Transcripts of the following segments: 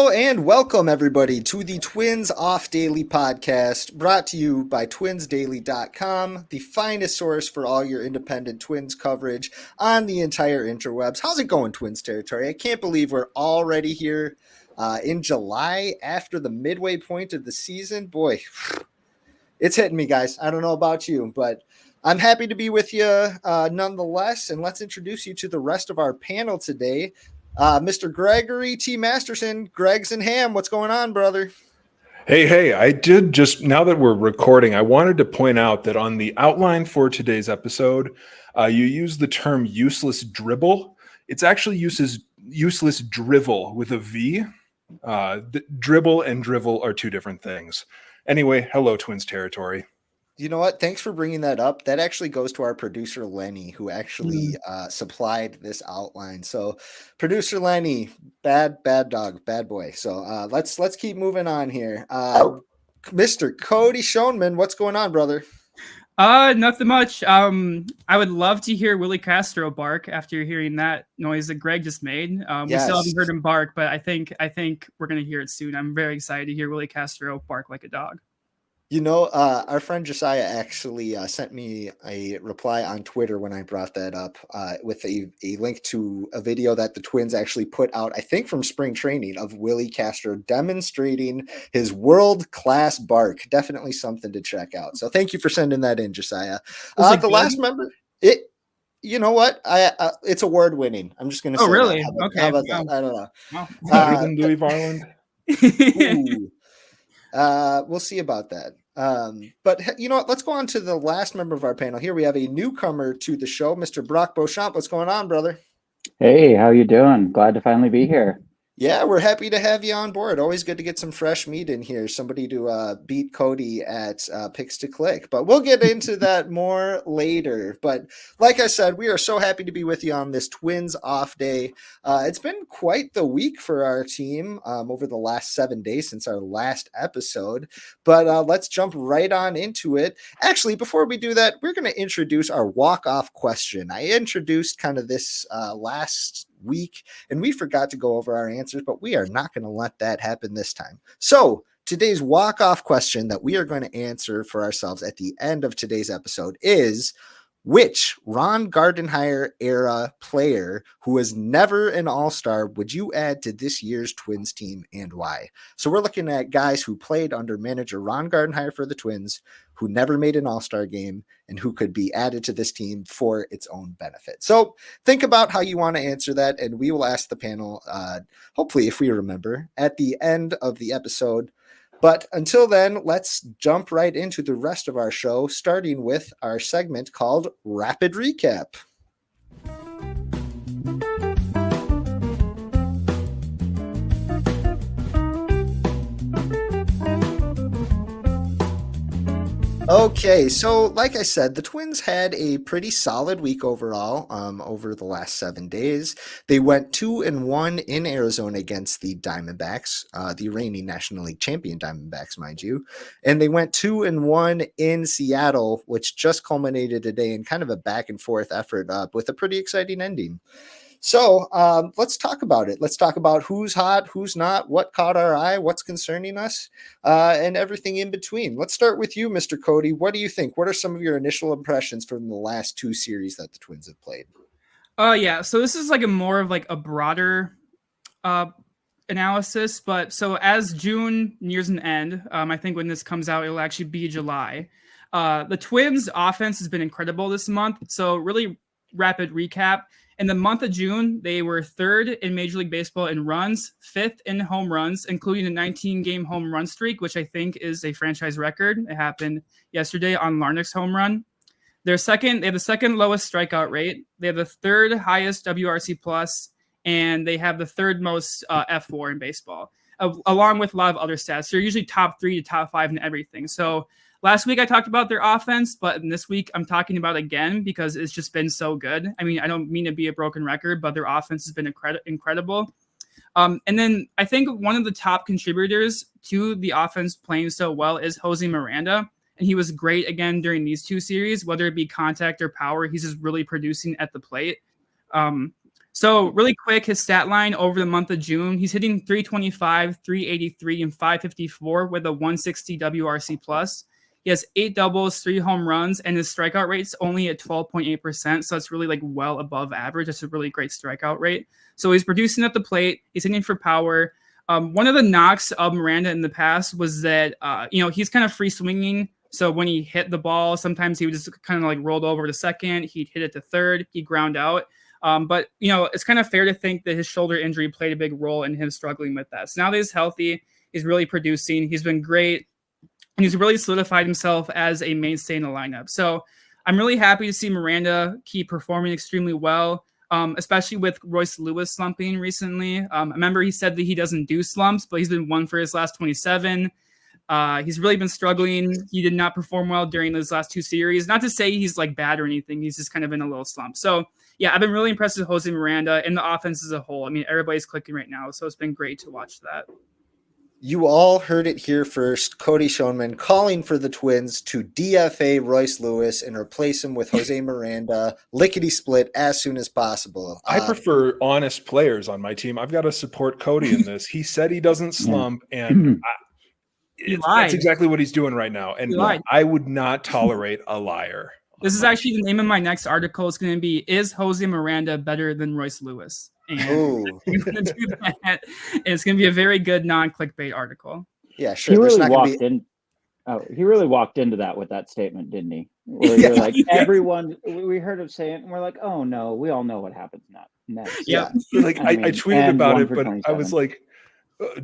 Hello and welcome everybody to the Twins Off Daily podcast, brought to you by twinsdaily.com, the finest source for all your independent Twins coverage on the entire interwebs. How's it going, Twins territory? I can't believe we're already here in July after the midway point of the season. Boy, it's hitting me, guys. I don't know about you, but I'm happy to be with you nonetheless, and let's introduce you to the rest of our panel today. Mr. Gregory T. Masterson, Greggs and Ham. What's going on, brother? Hey, I did just, now that we're recording, I wanted to point out that on the outline for today's episode, you use the term useless dribble. It's actually useless drivel with a V. Dribble and drivel are two different things. Anyway, hello, Twins territory. You know what? Thanks for bringing that up. That actually goes to our producer, Lenny, who actually supplied this outline. So producer Lenny, bad dog, bad boy. So let's keep moving on here. Mr. Cody Schoenman, what's going on, brother? Nothing much. I would love to hear Willie Castro bark after hearing that noise that Gregg just made. We still haven't heard him bark, but I think we're gonna hear it soon. I'm very excited to hear Willie Castro bark like a dog. You know, our friend Josiah actually sent me a reply on Twitter when I brought that up with a link to a video that the Twins actually put out, I think from spring training, of Willie Castro demonstrating his world-class bark. Definitely something to check out. So thank you for sending that in, Josiah. The last member, you know what? It's award-winning. I'm just going to say really? That. Okay. How about that? I don't know. Wow. Better than Louis Varland? Ooh. We'll see about that. But you know what? Let's go on to the last member of our panel. Here we have a newcomer to the show, Mr. Brock Beauchamp. What's going on, brother? Hey, how you doing? Glad to finally be here. Yeah, we're happy to have you on board. Always good to get some fresh meat in here. Somebody to beat Cody at Picks to Click. But we'll get into that more later. But like I said, we are so happy to be with you on this Twins off day. It's been quite the week for our team over the last 7 days since our last episode. But let's jump right on into it. Actually, before we do that, we're going to introduce our walk-off question. I introduced kind of this last week and we forgot to go over our answers, but we are not going to let that happen this time. So today's walk-off question that we are going to answer for ourselves at the end of today's episode is, which Ron Gardenhire era player who was never an all-star would you add to this year's Twins team and why? So we're looking at guys who played under manager Ron Gardenhire for the Twins, who never made an all-star game, and who could be added to this team for its own benefit. So think about how you want to answer that, and we will ask the panel, hopefully if we remember, at the end of the episode. But until then, let's jump right into the rest of our show, starting with our segment called Rapid Recap. Okay, so like I said, the Twins had a pretty solid week overall over the last 7 days. They went 2-1 in Arizona against the Diamondbacks, the reigning National League champion Diamondbacks, mind you. And they went 2-1 in Seattle, which just culminated today in kind of a back and forth effort with a pretty exciting ending. So let's talk about it. Let's talk about who's hot, who's not, what caught our eye, what's concerning us, and everything in between. Let's start with you, Mr. Cody. What do you think? What are some of your initial impressions from the last 2 series that the Twins have played? Yeah. So this is like a broader analysis. But so as June nears an end, I think when this comes out, it'll actually be July. The Twins' offense has been incredible this month. So really rapid recap. In the month of June, they were 3rd in Major League Baseball in runs, 5th in home runs, including a 19-game home run streak, which I think is a franchise record. It happened yesterday on Larnach's home run. They have the second lowest strikeout rate. They have the 3rd highest WRC plus, and they have the 3rd most F4 in baseball, along with a lot of other stats. They're usually top 3 to top 5 in everything. So last week I talked about their offense, but in this week I'm talking about it again because it's just been so good. I mean, I don't mean to be a broken record, but their offense has been incredible. And then I think one of the top contributors to the offense playing so well is Jose Miranda. And he was great again during these 2 series, whether it be contact or power. He's just really producing at the plate. So really quick, his stat line over the month of June, he's hitting 325, 383, and 554 with a 160 WRC plus. He has 8 doubles, 3 home runs, and his strikeout rate's only at 12.8%. So it's really like well above average. That's a really great strikeout rate. So he's producing at the plate. He's hitting for power. One of the knocks of Miranda in the past was that, he's kind of free swinging. So when he hit the ball, sometimes he would just kind of like rolled over to second. He'd hit it to third. He'd ground out. But it's kind of fair to think that his shoulder injury played a big role in him struggling with that. So now that he's healthy, he's really producing. He's been great. And he's really solidified himself as a mainstay in the lineup. So I'm really happy to see Miranda keep performing extremely well, especially with Royce Lewis slumping recently. I remember he said that he doesn't do slumps, but he's been 1 for his last 27. He's really been struggling. He did not perform well during those last 2 series. Not to say he's like bad or anything. He's just kind of in a little slump. So yeah, I've been really impressed with Jose Miranda and the offense as a whole. I mean, everybody's clicking right now. So it's been great to watch that. You all heard it here first. Cody Schoenman calling for the Twins to DFA Royce Lewis and replace him with Jose Miranda, lickety split as soon as possible. I prefer honest players on my team. I've got to support Cody in this. He said he doesn't slump, and that's exactly what he's doing right now. And I would not tolerate a liar. This is actually the name of my next article. It's going to be, is Jose Miranda better than Royce Lewis? And I'm going to do that. And it's going to be a very good non-clickbait article. Yeah, sure. He really walked into that with that statement, didn't he? Where you're like, everyone, we heard him say it, and we're like, oh no, we all know what happens next. Yeah. Like I tweeted about it, but I was like,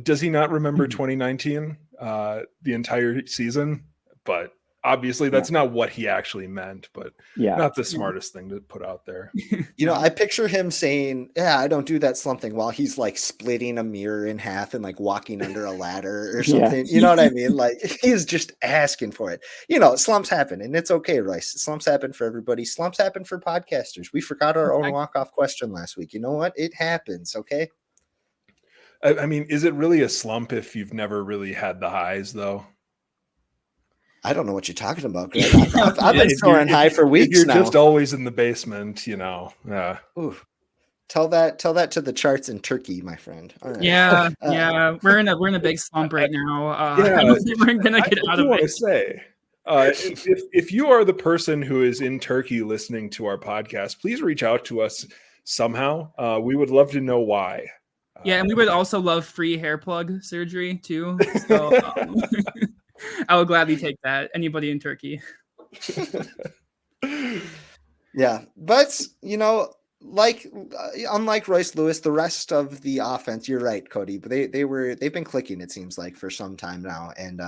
does he not remember 2019, the entire season? But obviously that's not what he actually meant, but not the smartest thing to put out there. I picture him saying, I don't do that slump thing while he's like splitting a mirror in half and like walking under a ladder or something. You know what I mean? Like he's just asking for it. Slumps happen and it's okay, Royce. Slumps happen for everybody. Slumps happen for podcasters. We forgot our own walk-off question last week. You know what? It happens, okay? I mean, is it really a slump if you've never really had the highs though? I don't know what you're talking about, Greg. I've been soaring high for weeks you're now. You're just always in the basement, Ooh. Tell that to the charts in Turkey, my friend. All right. Yeah, we're in a big slump right now. I don't think we're gonna get out of it. I say, if you are the person who is in Turkey listening to our podcast, please reach out to us somehow. We would love to know why. Yeah, and we would also love free hair plug surgery too. So, I would gladly take that. Anybody in Turkey. Yeah, but unlike Royce Lewis, the rest of the offense, you're right, Cody, but they've been clicking, it seems like, for some time now, and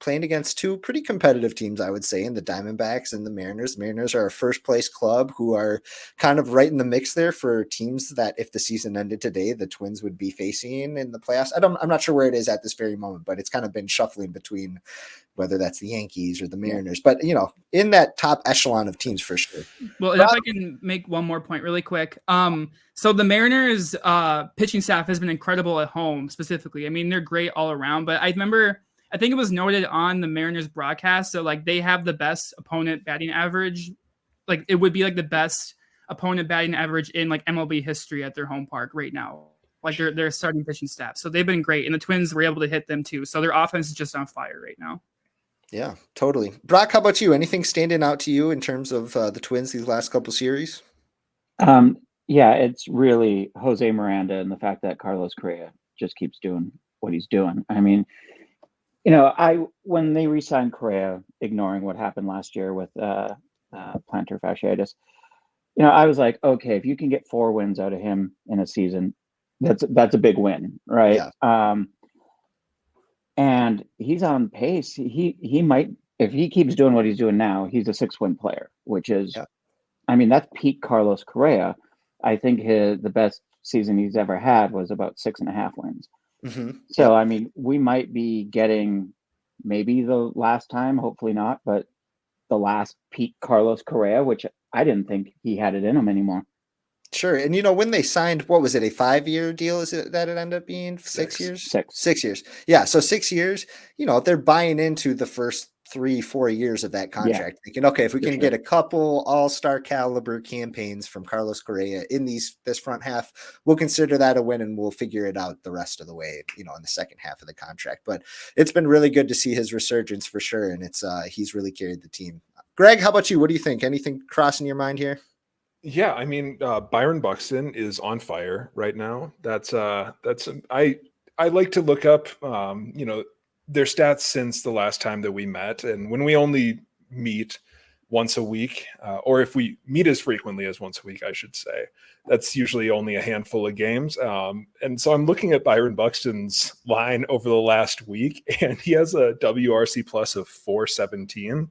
playing against 2 pretty competitive teams, I would say, in the Diamondbacks and the Mariners. Mariners are a first place club who are kind of right in the mix there for teams that if the season ended today, the Twins would be facing in the playoffs. I'm not sure where it is at this very moment, but it's kind of been shuffling between whether that's the Yankees or the Mariners, but in that top echelon of teams for sure. Well, if I can make one more point really quick. So the Mariners pitching staff has been incredible at home specifically. I mean, they're great all around, but I think it was noted on the Mariners broadcast. So like they have the best opponent batting average. Like it would be like the best opponent batting average in like MLB history at their home park right now. Like their starting pitching staff. So they've been great. And the Twins were able to hit them too. So their offense is just on fire right now. Yeah, totally. Brock, how about you? Anything standing out to you in terms of the Twins these last couple series? Yeah, it's really Jose Miranda and the fact that Carlos Correa just keeps doing what he's doing. I mean, when they re-signed Correa, ignoring what happened last year with plantar fasciitis, I was like, okay, if you can get 4 wins out of him in a season, that's a big win, right? Yeah. And he's on pace. He might, if he keeps doing what he's doing now, he's a 6-win player, which is, I mean, that's peak Carlos Correa. I think the best season he's ever had was about 6.5 wins. Mm-hmm. So, I mean, we might be getting maybe the last time, hopefully not, but the last peak Carlos Correa, which I didn't think he had it in him anymore. Sure. And, when they signed, what was it, a 5-year deal? Is it that it ended up being 6 years? 6 years. Yeah. So 6 years, they're buying into the first 3-4 years of that contract, thinking, okay, if we can get a couple all-star caliber campaigns from Carlos Correa in this front half, we'll consider that a win, and we'll figure it out the rest of the way, in the second half of the contract. But it's been really good to see his resurgence for sure, and he's really carried the team. Gregg, how about you? What do you think? Anything crossing your mind here? Yeah, I mean, Byron Buxton is on fire right now. I like to look up, their stats since the last time that we met. And when we only meet once a week, or if we meet as frequently as once a week, I should say, that's usually only a handful of games. And so I'm looking at Byron Buxton's line over the last week, and he has a WRC plus of 417,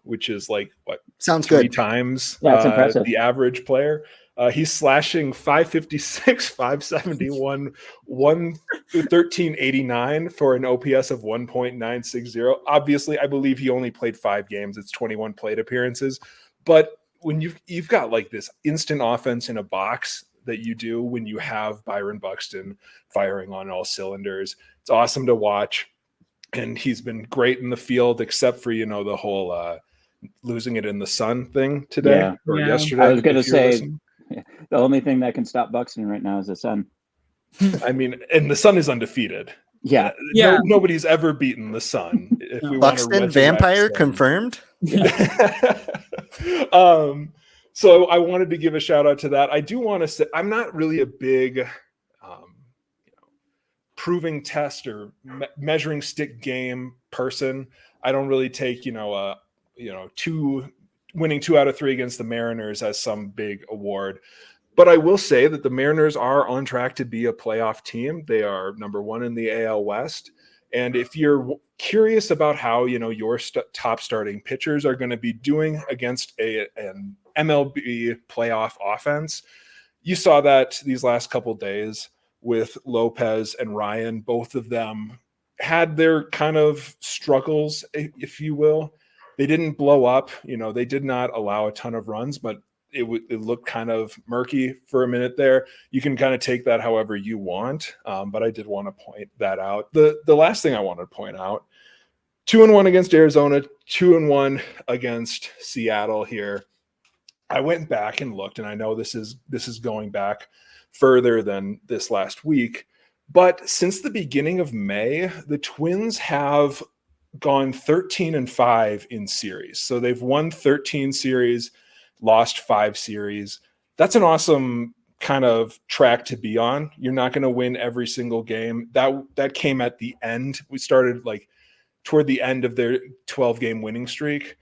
which is like, what? Sounds 3 good. times That's impressive. The average player. He's slashing 556, 571, 1389 for an OPS of 1.960. Obviously, I believe he only played 5 games. It's 21 plate appearances. But when you've got like this instant offense in a box that you do when you have Byron Buxton firing on all cylinders, it's awesome to watch. And he's been great in the field, except for, the whole losing it in the sun thing today or yesterday. I was going to say, the only thing that can stop Buxton right now is the sun. I mean, and the sun is undefeated. Yeah. Nobody's ever beaten the sun. If we Buxton want to vampire confirmed. So I wanted to give a shout out to that. I do want to say I'm not really a big proving test or measuring stick game person. I don't really take winning 2 out of 3 against the Mariners as some big award. But I will say that the Mariners are on track to be a playoff team. They are number 1 in the AL West. And if you're curious about how, your top starting pitchers are going to be doing against an MLB playoff offense, you saw that these last couple days with Lopez and Ryan. Both of them had their kind of struggles, if you will. They didn't blow up. They did not allow a ton of runs, but it looked kind of murky for a minute there. You can kind of take that however you want, but I did want to point that out. The last thing I want to point out, 2-1 against Arizona, 2-1 against Seattle here. I went back and looked, and I know this is going back further than this last week, but since the beginning of May, the Twins have gone 13-5 in series. So they've won 13 series, lost 5 series. That's an awesome kind of track to be on. You're not going to win every single game. That came at the end. We started like toward the end of their 12-game winning streak.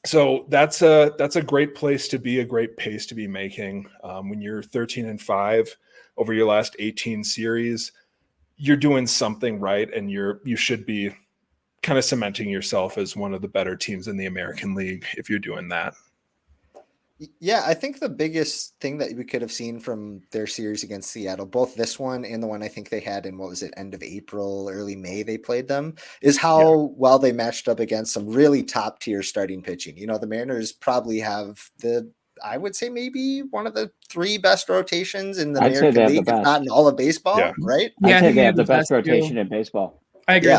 So that's a great place to be, a great pace to be making. When you're 13-5 over your last 18 series, you're doing something right, and you should be kind of cementing yourself as one of the better teams in the American League if you're doing that. Yeah, I think the biggest thing that we could have seen from their series against Seattle, both this one and the one I think they had in, end of April, early May they played them, is how well they matched up against some really top tier starting pitching. The Mariners probably have I would say maybe one of the 3 best rotations in the American League, if not in all of baseball, right? I'd say they have the best rotation in baseball. I agree.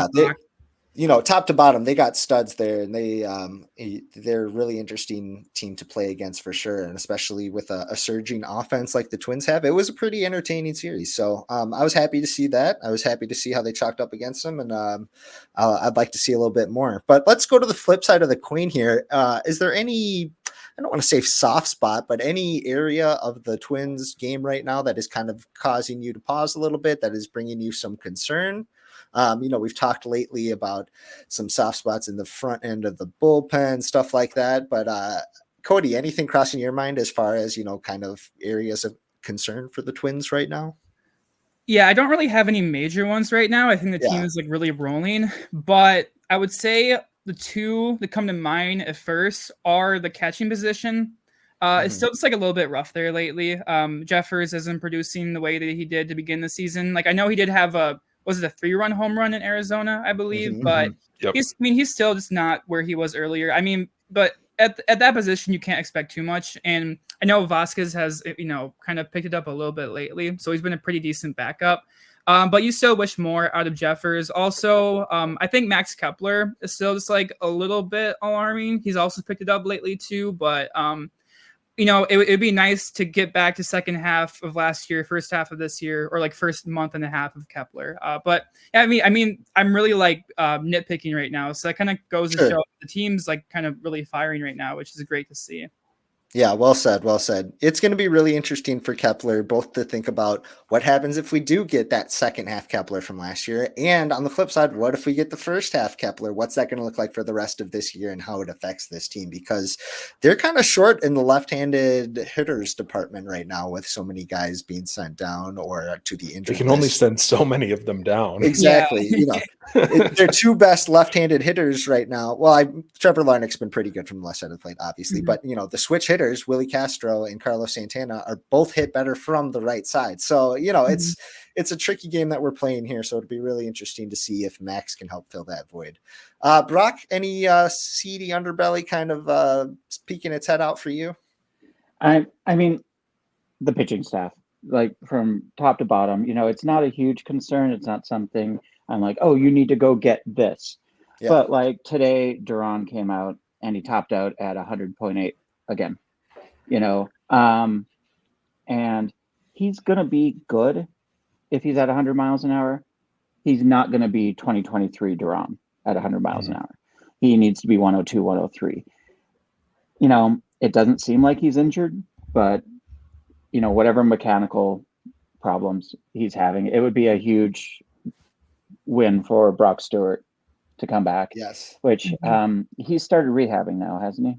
Top to bottom, they got studs there, and they're a really interesting team to play against for sure. And especially with a surging offense like the Twins have, it was a pretty entertaining series. So I was happy to see that. I was happy to see how they chalked up against them, and I'd like to see a little bit more. But let's go to the flip side of the coin here. Is there any, I don't want to say soft spot, but any area of the Twins game right now that is kind of causing you to pause a little bit, that is bringing you some concern? We've talked lately about some soft spots in the front end of the bullpen, stuff like that. But Cody, anything crossing your mind as far as, kind of areas of concern for the Twins right now? Yeah, I don't really have any major ones right now. I think the team is really rolling, but I would say the 2 that come to mind at first are the catching position. It's still just a little bit rough there lately. Jeffers isn't producing the way that he did to begin the season. I know he did have a 3-run home run in Arizona, I believe, but he's still just not where he was earlier. But at that position, you can't expect too much. And I know Vasquez has, kind of picked it up a little bit lately, so he's been a pretty decent backup. But you still wish more out of Jeffers. Also, I think Max Kepler is still just like a little bit alarming. He's also picked it up lately too, but it'd be nice to get back to second half of last year, first half of this year, or like first month and a half of Kepler. But yeah, I mean, I'm really like nitpicking right now, so that kind of goes to show the team's like kind of really firing right now, which is great to see. Yeah, well said, well said. It's going to be really interesting for Kepler, both to think about what happens if we do get that second half Kepler from last year, and on the flip side, what if we get the first half Kepler? What's that going to look like for the rest of this year and how it affects this team? Because they're kind of short in the left-handed hitters department right now with so many guys being sent down or to the injured They can list. only send so many of them down. Exactly. Yeah. Their two best left-handed hitters right now. Well, Trevor Larnach's been pretty good from the left side of the plate, obviously, but the switch hitters, Willie Castro and Carlos Santana, are both hit better from the right side. So, it's a tricky game that we're playing here. So it'll be really interesting to see if Max can help fill that void. Brock, any seedy underbelly kind of peeking its head out for you? I mean, the pitching staff, like from top to bottom, it's not a huge concern. It's not something I'm like, oh, you need to go get this. Yeah. But like today, Duran came out and he topped out at 100.8 again, and he's going to be good if he's at 100 miles an hour. He's not going to be 2023 Duran at 100 miles an hour. He needs to be 102, 103. It doesn't seem like he's injured, but whatever mechanical problems he's having, it would be a huge win for Brock Stewart to come back. Yes. Which he started rehabbing now, hasn't he?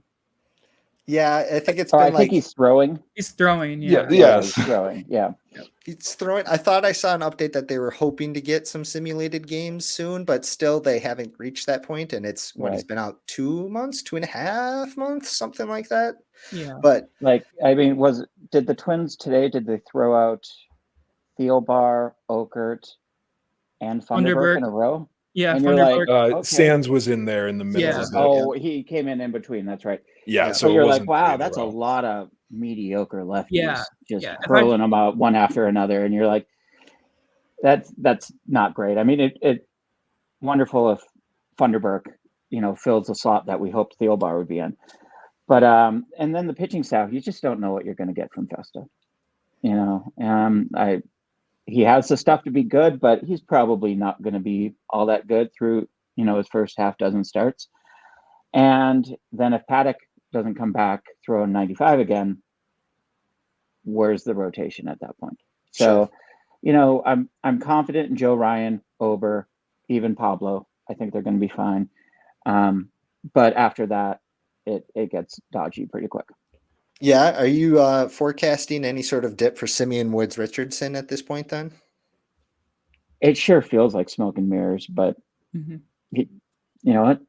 Yeah, I think it's I think he's throwing. He's throwing, yeah. Yes. He's throwing, yeah. He's throwing. I thought I saw an update that they were hoping to get some simulated games soon, but still they haven't reached that point. And it's he's been out 2 months, 2.5 months, something like that. Yeah. But did the Twins today, did they throw out Thielbar, Okert, and Funderburk in a row? Yeah, and you're like, okay. Sands was in there in the middle of it. Oh, he came in between. That's right. Yeah, so you're like, wow, that's a lot of mediocre lefties just hurling them out one after another, and you're like, that's not great. I mean, it wonderful if Funderburk, fills the slot that we hoped Thielbar would be in, but and then the pitching staff, you just don't know what you're going to get from Festa. He has the stuff to be good, but he's probably not going to be all that good through, his first half dozen starts. And then if Paddock doesn't come back throwing 95 again, where's the rotation at that point? So, I'm confident in Joe Ryan, Ober, even Pablo. I think they're going to be fine. But after that, it gets dodgy pretty quick. Yeah. Are you forecasting any sort of dip for Simeon Woods Richardson at this point then? It sure feels like smoke and mirrors, but you know what?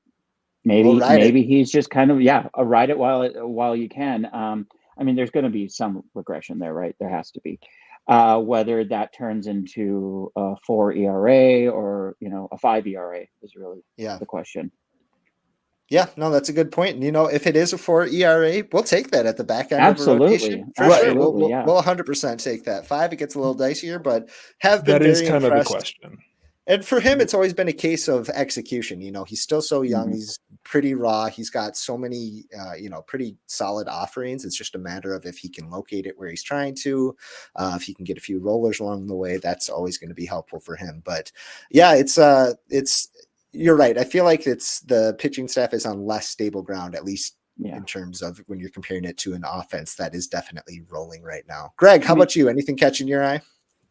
Maybe he's just kind of, ride it while you can. I mean, there's going to be some regression there, right? There has to be. Whether that turns into a 4 ERA or, a 5 ERA is really the question. Yeah, no, that's a good point. And, if it is a 4 ERA, we'll take that at the back end Absolutely. of the rotation. For sure. We'll 100% take that. 5, it gets a little dicier, but have been very impressed. That is kind of the question. And for him, it's always been a case of execution. He's still so young. He's pretty raw. He's got so many, pretty solid offerings. It's just a matter of if he can locate it where he's trying to, if he can get a few rollers along the way, that's always going to be helpful for him. But yeah, it's you're right. I feel like the pitching staff is on less stable ground, at least in terms of when you're comparing it to an offense that is definitely rolling right now. Gregg, how about you? Anything catching your eye?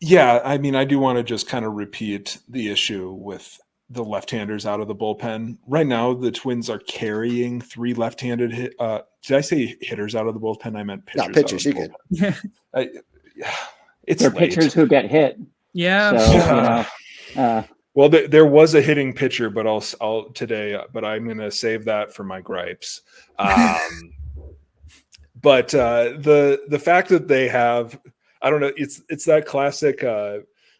Yeah, I mean, I do want to just kind of repeat the issue with the left-handers out of the bullpen. Right now, the Twins are carrying 3 left-handed hit. Did I say hitters out of the bullpen? I meant pitchers. No, pitchers. You good? They're pitchers who get hit. Yeah. So, well, there was a hitting pitcher, but I'll today. But I'm going to save that for my gripes. But the fact that they have. I don't know. It's that classic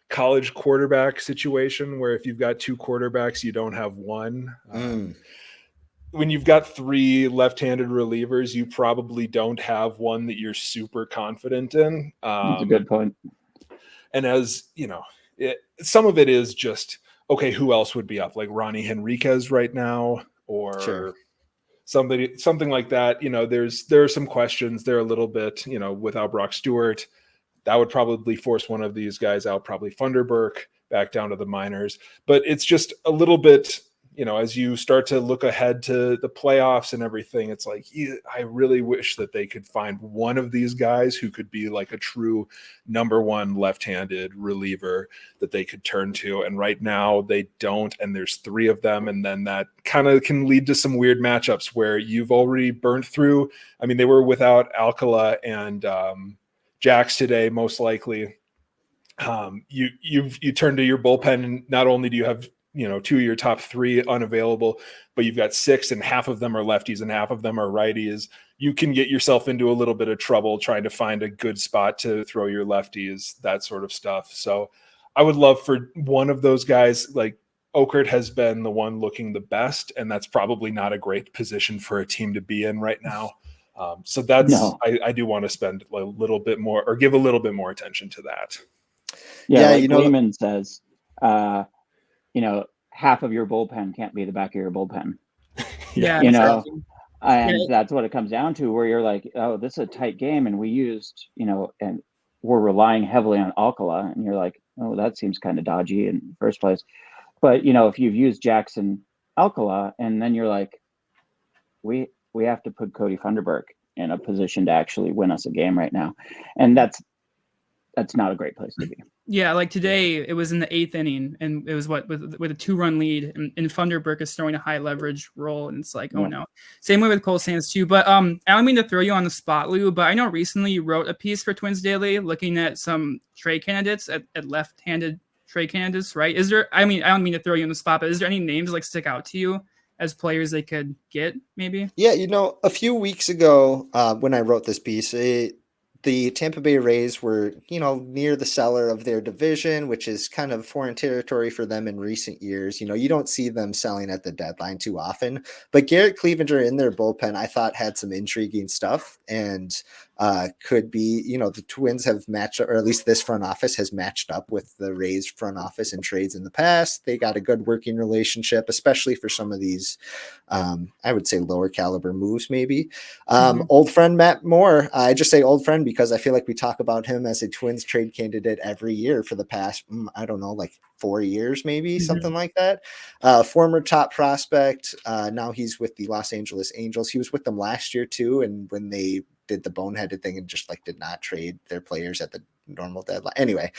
college quarterback situation where if you've got 2 quarterbacks, you don't have one. When you've got 3 left-handed relievers, you probably don't have one that you're super confident in. That's a good point. And as you know, some of it is just, okay, who else would be up? Like Ronnie Henriquez right now, or Sure. something like that. There are some questions there a little bit, without Brock Stewart. That would probably force one of these guys out, probably Funderburk, back down to the minors. But it's just a little bit, as you start to look ahead to the playoffs and everything, it's like, I really wish that they could find one of these guys who could be like a true number one left-handed reliever that they could turn to. And right now they don't, and there's 3 of them. And then that kind of can lead to some weird matchups where you've already burnt through. I mean, they were without Alcala and Jax today, most likely. You turn to your bullpen, and not only do you have 2 of your top 3 unavailable, but you've got 6, and half of them are lefties and half of them are righties. You can get yourself into a little bit of trouble trying to find a good spot to throw your lefties, that sort of stuff. So I would love for one of those guys, like Okert has been the one looking the best, and that's probably not a great position for a team to be in right now. So that's, No. I do want to spend a little bit more, or give a little bit more attention to that. Yeah, like Gleeman says, half of your bullpen can't be the back of your bullpen. Yeah, exactly. And Yeah. that's what it comes down to, where you're like, oh, this is a tight game, and we used, and we're relying heavily on Alcala, and you're like, oh, that seems kind of dodgy in the first place. But if you've used Jackson Alcala, and then you're like, we have to put Cody Funderburk in a position to actually win us a game right now, and that's not a great place to be. Yeah, like today, it was in the 8th inning, and it was with a 2-run lead, and Funderburk is throwing a high leverage role, and it's like, oh no. Same way with Cole Sands too. But I don't mean to throw you on the spot, Lou, but I know recently you wrote a piece for Twins Daily looking at some trade candidates at left-handed trade candidates, right? Is there? I mean, I don't mean to throw you on the spot, but is there any names like stick out to you as players they could get, maybe? Yeah, a few weeks ago when I wrote this piece, the Tampa Bay Rays were, near the cellar of their division, which is kind of foreign territory for them in recent years. You don't see them selling at the deadline too often. But Garrett Cleavinger in their bullpen, I thought had some intriguing stuff, and could be, the Twins have matched, or at least this front office has matched up with the Rays front office in trades in the past. They got a good working relationship, especially for some of these, I would say lower caliber moves, maybe. Old friend Matt Moore. I just say old friend because I feel like we talk about him as a Twins trade candidate every year for the past, I don't know, like 4 years, maybe something like that. Former top prospect. Now he's with the Los Angeles Angels. He was with them last year too. And when they did the boneheaded thing and just did not trade their players at the normal deadline. Anyway,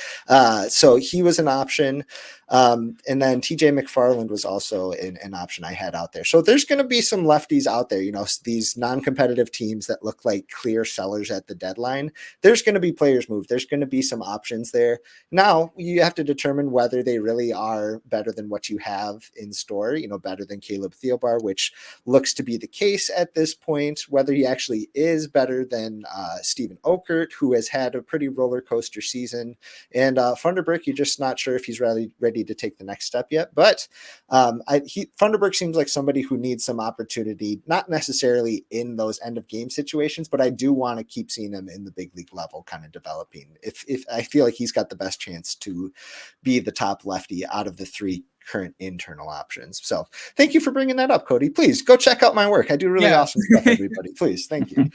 so he was an option. And then TJ McFarland was also an option I had out there. So there's going to be some lefties out there, these non-competitive teams that look like clear sellers at the deadline. There's going to be players moved. There's going to be some options there. Now you have to determine whether they really are better than what you have in store, better than Caleb Thielbar, which looks to be the case at this point, whether he actually is better than Steven Okert, who has had a pretty roller coaster season, and Funderburk, you're just not sure if he's ready to take the next step yet. But Funderburk seems like somebody who needs some opportunity, not necessarily in those end of game situations, but I do want to keep seeing him in the big league level, kind of developing. If I feel like he's got the best chance to be the top lefty out of the 3 current internal options. So thank you for bringing that up, Cody. Please go check out my work. I do really awesome stuff, everybody. Please. Thank you.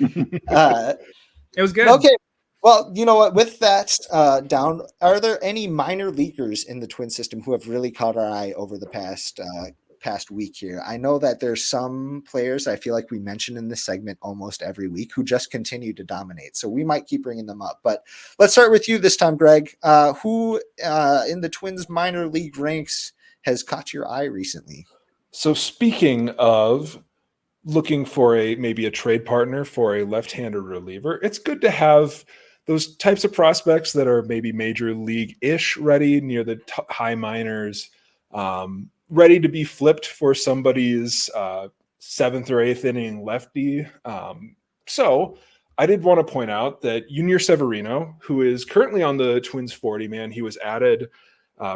It was good. Okay. Well, you know what? With that down, are there any minor leaguers in the Twin system who have really caught our eye over the past week here? I know that there's some players I feel like we mention in this segment almost every week who just continue to dominate. So we might keep bringing them up. But let's start with you this time, Gregg. Who in the Twins minor league ranks has caught your eye recently? So speaking of looking for maybe a trade partner for a left-handed reliever, it's good to have those types of prospects that are maybe major league-ish ready near the high minors, ready to be flipped for somebody's 7th or 8th inning lefty. So I did want to point out that Junior Severino, who is currently on the Twins 40-man, he was added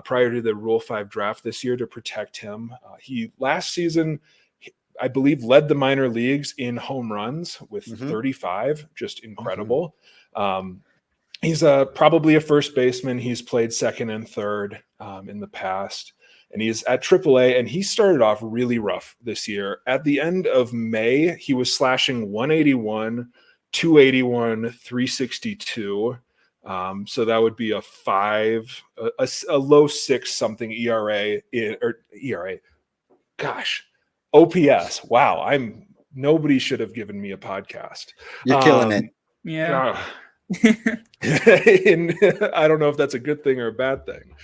prior to the Rule 5 draft this year to protect him. He last season, I believe, led the minor leagues in home runs with 35, just incredible. He's probably a first baseman. He's played second and third in the past, and he's at AAA, and he started off really rough this year. At the end of May, he was slashing 181, 281, 362. So that would be a low 6 something ERA. Gosh, OPS. Wow, nobody should have given me a podcast. You're killing it. Yeah. And I don't know if that's a good thing or a bad thing.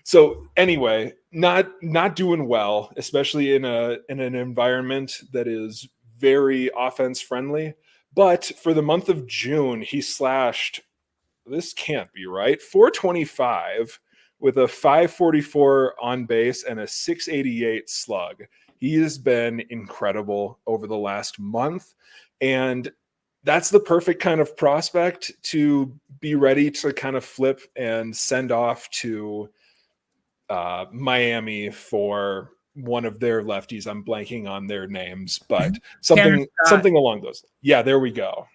So anyway, not doing well, especially in an environment that is very offense friendly. But for the month of June, he slashed, this can't be right, 425 with a 544 on base and a 688 slug. He has been incredible over the last month, and that's the perfect kind of prospect to be ready to kind of flip and send off to Miami for one of their lefties. I'm blanking on their names, but something along those. Yeah, there we go.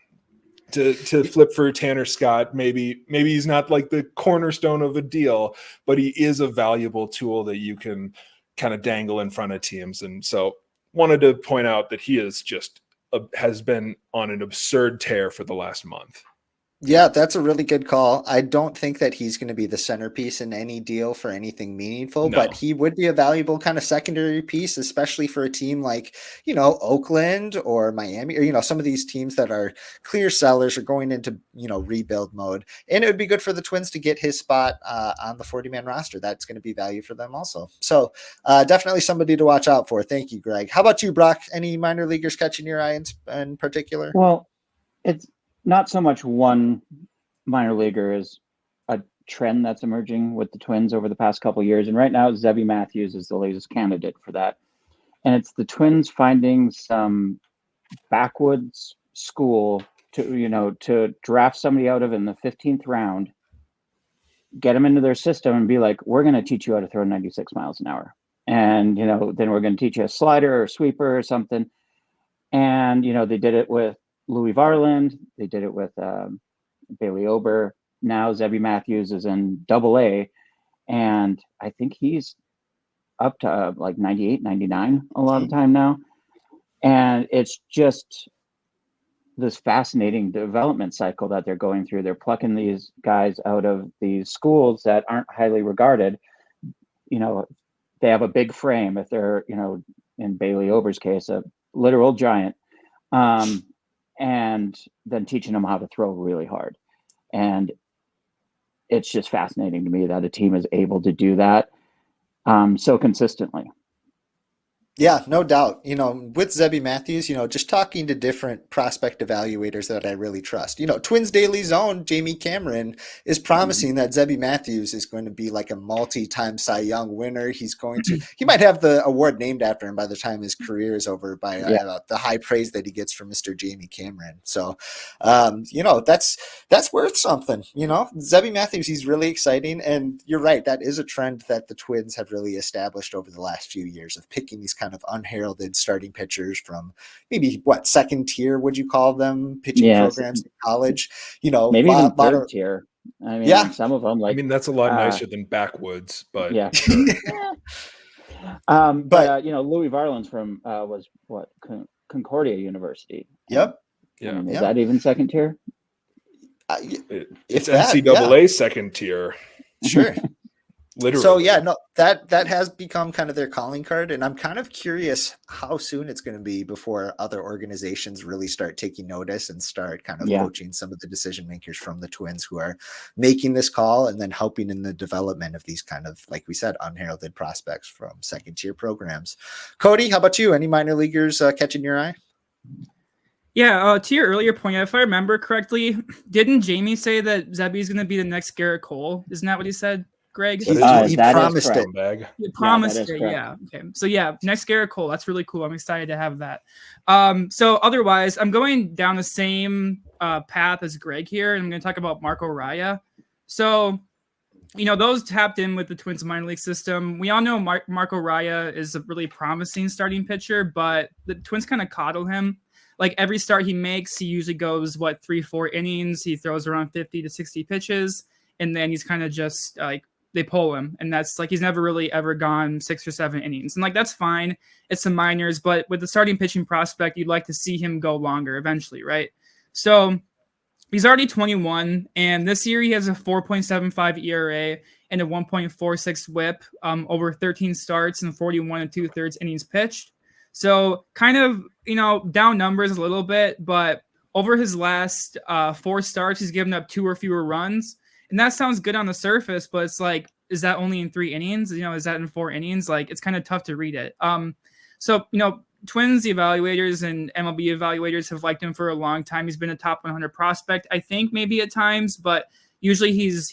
To flip for Tanner Scott. Maybe he's not like the cornerstone of a deal, but he is a valuable tool that you can kind of dangle in front of teams. And so wanted to point out that he is has been on an absurd tear for the last month. Yeah, that's a really good call. I don't think that he's going to be the centerpiece in any deal for anything meaningful, but he would be a valuable kind of secondary piece, especially for a team like, Oakland or Miami, or, some of these teams that are clear sellers or going into, rebuild mode. And it would be good for the Twins to get his spot on the 40-man roster. That's going to be value for them also. So definitely somebody to watch out for. Thank you, Gregg. How about you, Brock? Any minor leaguers catching your eye in particular? Well, it's not so much one minor leaguer is a trend that's emerging with the Twins over the past couple of years. And right now, Zebby Matthews is the latest candidate for that. And it's the Twins finding some backwoods school to draft somebody out of in the 15th round, get them into their system and be like, we're going to teach you how to throw 96 miles an hour. And, then we're going to teach you a slider or sweeper or something. And, they did it with Louis Varland. They did it with Bailey Ober. Now Zebby Matthews is in AA, and I think he's up to like 98, 99 a lot of the time now. And it's just this fascinating development cycle that they're going through. They're plucking these guys out of these schools that aren't highly regarded. They have a big frame. If they're, in Bailey Ober's case, a literal giant. And then teaching them how to throw really hard. And it's just fascinating to me that a team is able to do that so consistently. Yeah, no doubt. With Zebby Matthews, just talking to different prospect evaluators that I really trust. Twins Daily Zone, Jamie Cameron is promising that Zebby Matthews is going to be like a multi-time Cy Young winner. He might have the award named after him by the time his career is over by the high praise that he gets from Mr. Jamie Cameron. So, that's worth something. Zebby Matthews, he's really exciting. And you're right. That is a trend that the Twins have really established over the last few years of picking these kind of unheralded starting pitchers from maybe second tier, would you call them, pitching programs in college, maybe even third tier. I mean, some of them that's a lot nicer than backwoods, but yeah. Sure. But Louis Varland's from Concordia University. Yep. Yeah. Is that even second tier? It's NCAA second tier. Sure. Literally. So that has become kind of their calling card, and I'm kind of curious how soon it's going to be before other organizations really start taking notice and start kind of coaching some of the decision makers from the Twins who are making this call and then helping in the development of these kind of, like we said, unheralded prospects from second tier programs. Cody, how about you? Any minor leaguers catching your eye? Yeah, to your earlier point, if I remember correctly, didn't Jamie say that Zebby's going to be the next Garrett Cole? Isn't that what he said? Greg? He promised it. He promised it. Yeah. Okay. So next Garrett Cole. That's really cool. I'm excited to have that. So otherwise, I'm going down the same path as Greg here, and I'm going to talk about Marco Raya. So, those tapped in with the Twins minor league system. We all know Marco Raya is a really promising starting pitcher, but the Twins kind of coddle him. like every start he makes, he usually goes 3-4 innings. He throws around 50 to 60 pitches, and then he's kind of just like they pull him, and that's like he's never really ever gone 6 or 7 innings, and like that's fine. It's the minors, but with the starting pitching prospect, you'd like to see him go longer eventually, right? So he's already 21, and this year he has a 4.75 ERA and a 1.46 WHIP, over 13 starts and 41 2/3 innings pitched. So kind of, down numbers a little bit, but over his last 4 starts, he's given up 2 or fewer runs. And that sounds good on the surface, but it's like, is that only in 3 innings? Is that in 4 innings? Like, it's kind of tough to read it. So, Twins evaluators and MLB evaluators have liked him for a long time. He's been a top 100 prospect, I think, maybe at times, but usually he's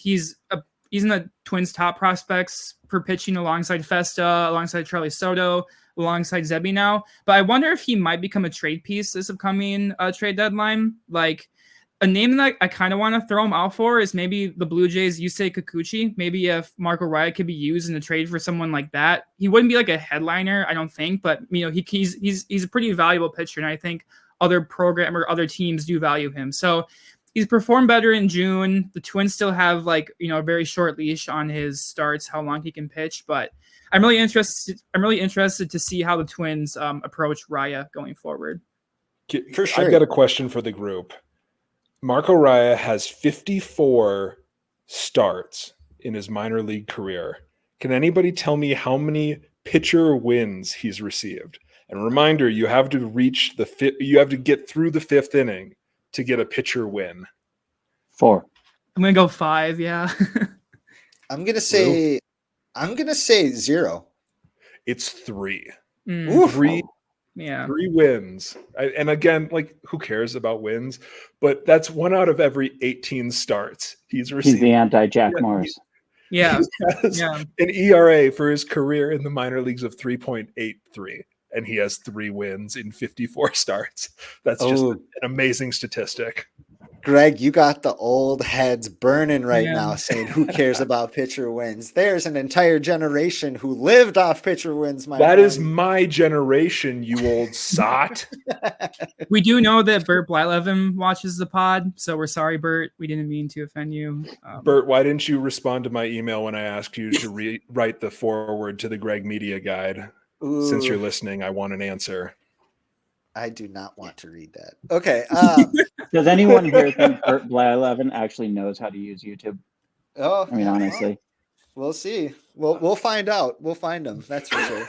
in the Twins' top prospects per pitching alongside Festa, alongside Charlie Soto, alongside Zebby now. But I wonder if he might become a trade piece this upcoming trade deadline. Like, a name that I kind of want to throw him out for is maybe the Blue Jays' Yusei Kikuchi. Maybe if Marco Raya could be used in a trade for someone like that, he wouldn't be like a headliner, I don't think, but he's a pretty valuable pitcher, and I think other teams do value him. So he's performed better in June. The Twins still have a very short leash on his starts, how long he can pitch, but I'm really interested to see how the Twins approach Raya going forward. For sure. I've got a question for the group. Marco Raya has 54 starts in his minor league career. Can anybody tell me how many pitcher wins he's received? And reminder, you have to get through the 5th inning to get a pitcher win. 4. I'm gonna go 5. Yeah. I'm gonna say 0. It's 3. 3. Yeah. 3 wins. And again, who cares about wins? But that's 1 out of every 18 starts he's received. He's the anti-Jack Morris. Yeah. He has an ERA for his career in the minor leagues of 3.83. And he has 3 wins in 54 starts. That's just an amazing statistic. Gregg, you got the old heads burning now saying who cares about pitcher wins. There's an entire generation who lived off pitcher wins. That is my generation, you old sot. We do know that Bert Blyleven watches the pod, so we're sorry, Bert. We didn't mean to offend you. Bert, why didn't you respond to my email when I asked you to write the foreword to the Gregg Media Guide? Since you're listening, I want an answer. I do not want to read that. Okay. Does anyone here think Bert Blyleven actually knows how to use YouTube? Oh, I mean, honestly. We'll see. We'll find out. We'll find them. That's for sure.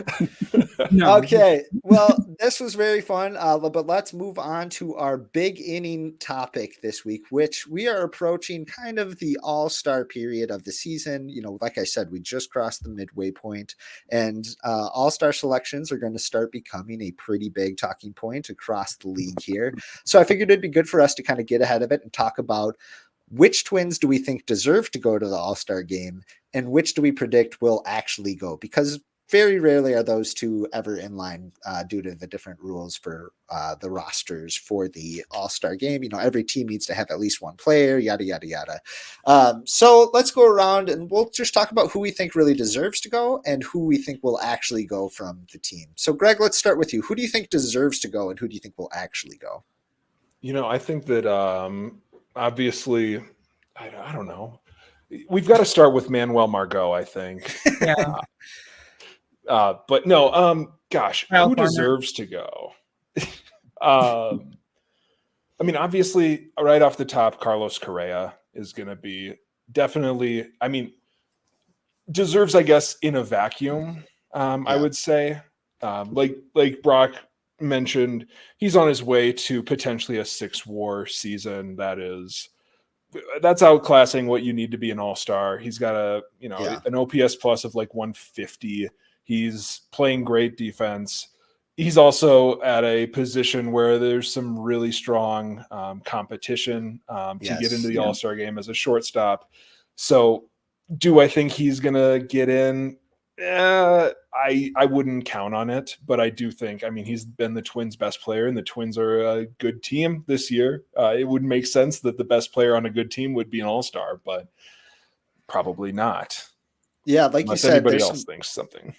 No. Okay. Well, this was very fun. But let's move on to our big inning topic this week, which we are approaching kind of the all-star period of the season. Like I said, we just crossed the midway point, and all-star selections are going to start becoming a pretty big talking point across the league here. So I figured it'd be good for us to kind of get ahead of it and talk about which Twins do we think deserve to go to the All-Star game, and which do we predict will actually go? Because very rarely are those two ever in line due to the different rules for the rosters for the All-Star game. Every team needs to have at least one player, yada, yada, yada. So let's go around and we'll just talk about who we think really deserves to go and who we think will actually go from the team. So Gregg, let's start with you. Who do you think deserves to go and who do you think will actually go? I think that obviously, I don't know. We've got to start with Manuel Margot, I think. Yeah. But no, gosh, who deserves to go? Obviously, right off the top, Carlos Correa is going to be definitely, deserves, I guess, in a vacuum, I would say. Like Brock mentioned, he's on his way to potentially a 6-WAR season. That's outclassing what you need to be an all-star. He's got an OPS plus of 150. He's playing great defense. He's also at a position where there's some really strong competition to get into the All-Star game as a shortstop. So do I think he's going to get in? I wouldn't count on it, but I do think, he's been the Twins' best player, and the Twins are a good team this year. It would make sense that the best player on a good team would be an all-star, but probably not. Yeah, like unless you said, anybody else thinks something.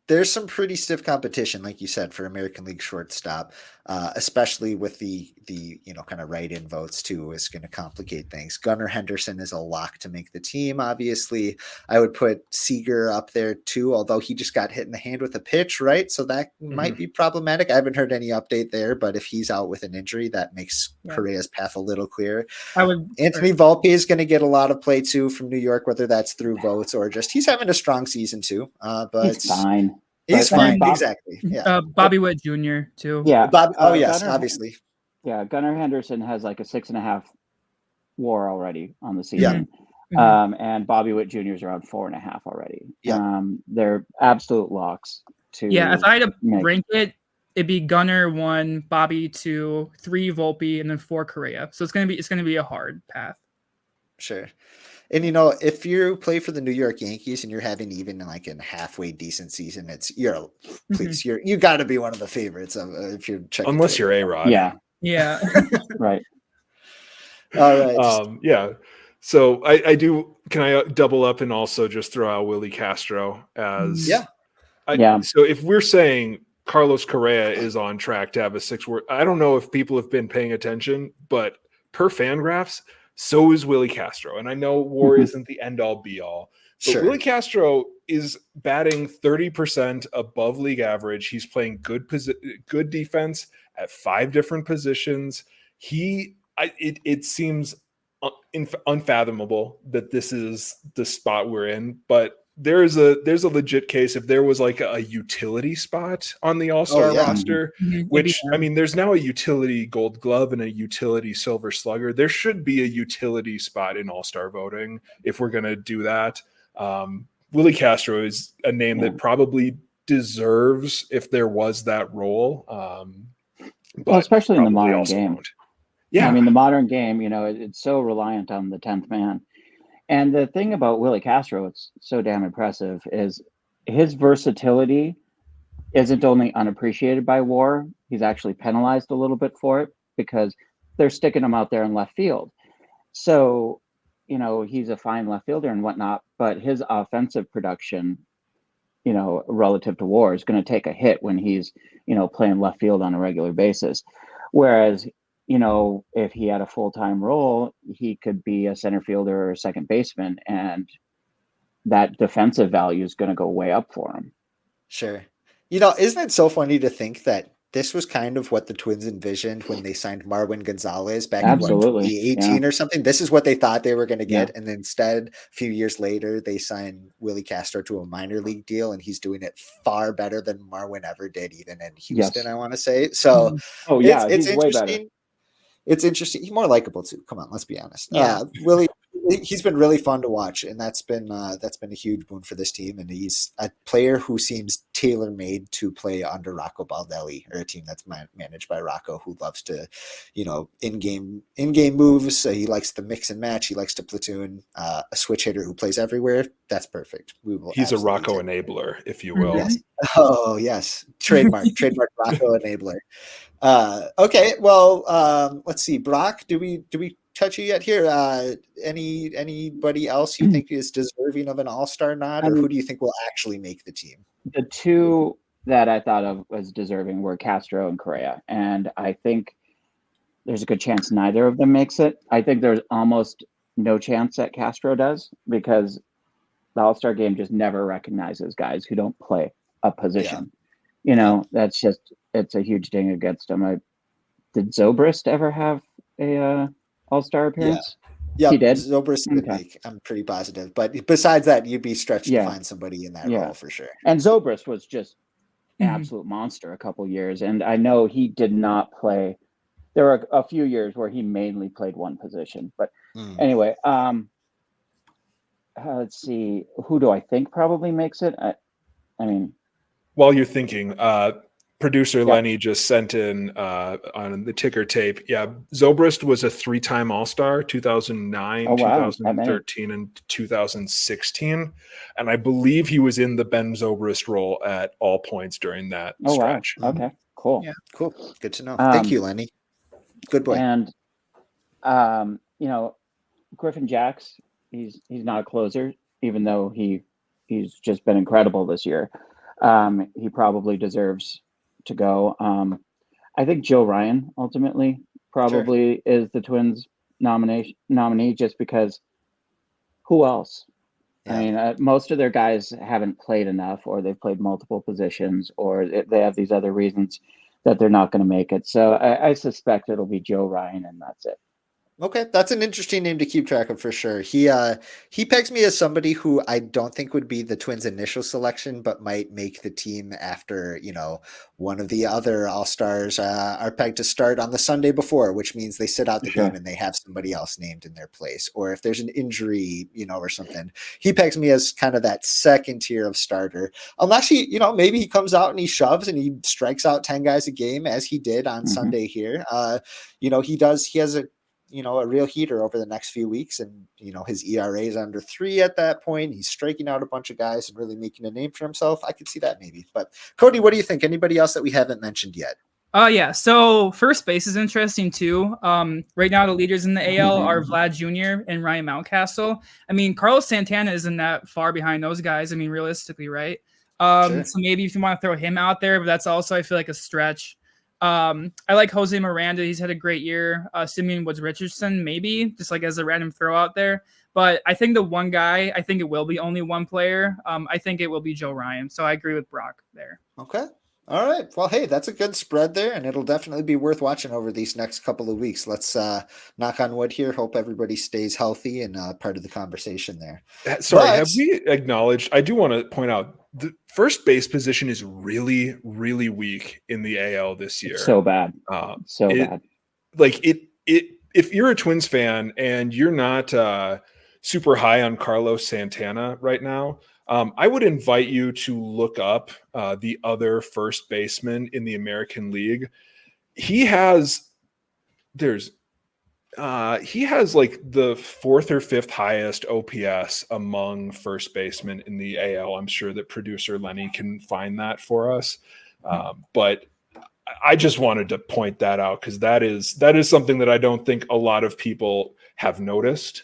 there's some pretty stiff competition, like you said, for American League shortstop, especially with the kind of write-in votes too, is going to complicate things. Gunnar Henderson is a lock to make the team. Obviously, I would put Seager up there too, although he just got hit in the hand with a pitch, right? So that might be problematic. I haven't heard any update there, but if he's out with an injury, that makes Correa's path a little clearer. Anthony Volpe is going to get a lot of play too from New York, whether that's through votes or just he's having a strong season too. But he's fine. He's fine. Exactly. Yeah. Bobby Witt Jr. too. Yeah. Yes, obviously. Yeah. Gunnar Henderson has like a 6.5 WAR already on the season. Yeah. And Bobby Witt Jr. is around 4.5 already. Yeah. They're absolute locks to. Yeah. If I had to rank it, it'd be Gunnar 1, Bobby 2, 3 Volpe, and then 4 Correa. So it's gonna be a hard path. Sure. And if you play for the New York Yankees and you're having even like a halfway decent season, you got to be one of the favorites if you're checking. Unless you're A-Rod. Yeah. Right. All right. Yeah. So I do. Can I double up and also just throw out Willie Castro as? Yeah. So if we're saying Carlos Correa is on track to have a 6 WAR, I don't know if people have been paying attention, but per Fangraphs, so is Willie Castro. And I know WAR isn't the end-all be-all, but Willie Castro is batting 30% above league average. He's playing good defense at 5 different positions. It seems unfathomable that this is the spot we're in, but there's a legit case if there was like a utility spot on the All-Star roster, which I mean, there's now a utility Gold Glove and a utility Silver Slugger. There should be a utility spot in All-Star voting if we're going to do that. Willie Castro is a name that probably deserves if there was that role. Well, especially in the modern game. Won't. Yeah. I mean, the modern game, it's so reliant on the 10th man. And the thing about Willie Castro, it's so damn impressive, is his versatility isn't only unappreciated by WAR, he's actually penalized a little bit for it because they're sticking him out there in left field. So, he's a fine left fielder and whatnot, but his offensive production, relative to WAR is going to take a hit when he's, playing left field on a regular basis. Whereas, if he had a full-time role, he could be a center fielder or a second baseman, and that defensive value is going to go way up for him. Sure. Isn't it so funny to think that this was kind of what the Twins envisioned when they signed Marwin Gonzalez back in 2018 or something? This is what they thought they were going to get. And instead, a few years later, they signed Willie Castro to a minor league deal, and he's doing it far better than Marwin ever did, even in Houston, I want to say. So it's he's way better. It's interesting. He's more likable too. Come on, let's be honest. Yeah. Willie, he's been really fun to watch, and that's been a huge boon for this team. And he's a player who seems tailor-made to play under Rocco Baldelli, or a team that's managed by Rocco, who loves to, in-game moves. He likes to mix and match. He likes to platoon. A switch hitter who plays everywhere. That's perfect. He's a Rocco enabler, if you will. Yes. Oh yes, trademark Rocco enabler. Okay, well, let's see. Brock, do we touch you yet here? Anybody else you think is deserving of an all-star nod, or who do you think will actually make the team? The two that I thought of as deserving were Castro and Correa, and I think there's a good chance neither of them makes it. I think there's almost no chance that Castro does, because the all-star game just never recognizes guys who don't play a position. That's just, it's a huge ding against him. Did Zobrist ever have a all-star appearance? Yeah, he did. Zobrist did make. I'm pretty positive, but besides that, you'd be stretched to find somebody in that role for sure. And Zobrist was just an absolute monster a couple years, and I know he did not play. There were a few years where he mainly played one position, but anyway, let's see. Who do I think probably makes it? I mean, while you're thinking, producer Lenny just sent in on the ticker tape. Yeah, Zobrist was a 3-time All-Star, 2009, 2013, and 2016. And I believe he was in the Ben Zobrist role at all points during that stretch. Wow. Okay, cool. Yeah, cool. Good to know. Thank you, Lenny. Good boy. And, Griffin Jacks, he's not a closer, even though he's just been incredible this year. He probably deserves to go. I think Joe Ryan ultimately probably is the Twins nominee just because who else? Yeah. I mean, most of their guys haven't played enough, or they've played multiple positions, or they have these other reasons that they're not going to make it. So I suspect it'll be Joe Ryan, and that's it. Okay, that's an interesting name to keep track of for sure. He pegs me as somebody who I don't think would be the Twins' initial selection, but might make the team after, one of the other All-Stars are pegged to start on the Sunday before, which means they sit out the Sure. game and they have somebody else named in their place. Or if there's an injury, or something, he pegs me as kind of that second tier of starter. Unless maybe he comes out and he shoves and he strikes out 10 guys a game as he did on Sunday here. He has a real heater over the next few weeks, and his ERA is under 3 at that point. He's striking out a bunch of guys and really making a name for himself. I could see that maybe. But Cody, what do you think? Anybody else that we haven't mentioned yet? Yeah. So first base is interesting too. Right now the leaders in the AL are Vlad Jr. and Ryan Mountcastle. I mean, Carlos Santana isn't that far behind those guys. I mean, realistically, right? Sure. So maybe if you want to throw him out there, but that's also, I feel like, a stretch. I like Jose Miranda. He's had a great year. Simeon Woods Richardson, maybe just like as a random throw out there. But I think the one guy, I think it will be only one player. I think it will be Joe Ryan. So I agree with Brock there. Okay. All right. Well, hey, that's a good spread there, and it'll definitely be worth watching over these next couple of weeks. Let's knock on wood here. Hope everybody stays healthy and part of the conversation there. Sorry, have we acknowledged? I do want to point out the first base position is really, really weak in the AL this year. It's so bad. Bad. Like if you're a Twins fan and you're not super high on Carlos Santana right now, I would invite you to look up the other first baseman in the American League. He has like the 4th or 5th highest OPS among first basemen in the AL. I'm sure that producer Lenny can find that for us. But I just wanted to point that out because that is something that I don't think a lot of people have noticed.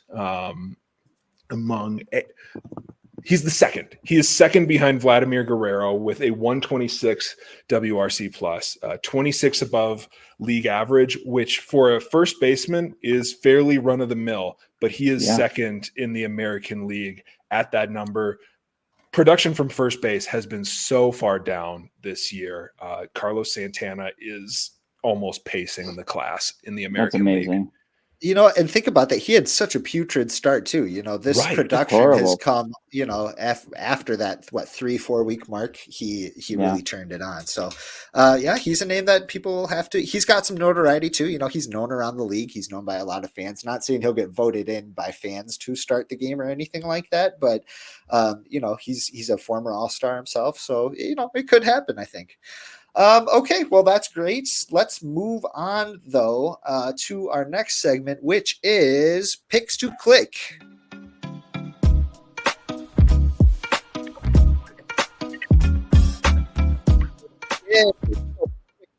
He's the second. He is second behind Vladimir Guerrero with a 126 WRC plus, 26 above league average, which for a first baseman is fairly run of the mill, but he is second in the American League at that number. Production from first base has been so far down this year. Carlos Santana is almost pacing the class in the American League. And think about that. He had such a putrid start too. This production has come, after that, 3-4 week mark, he really turned it on. So, he's a name that people have to, he's got some notoriety too. He's known around the league. He's known by a lot of fans, not saying he'll get voted in by fans to start the game or anything like that. But, he's a former All-Star himself. So, it could happen, I think. Okay, well, that's great. Let's move on, though, to our next segment, which is Picks to Click.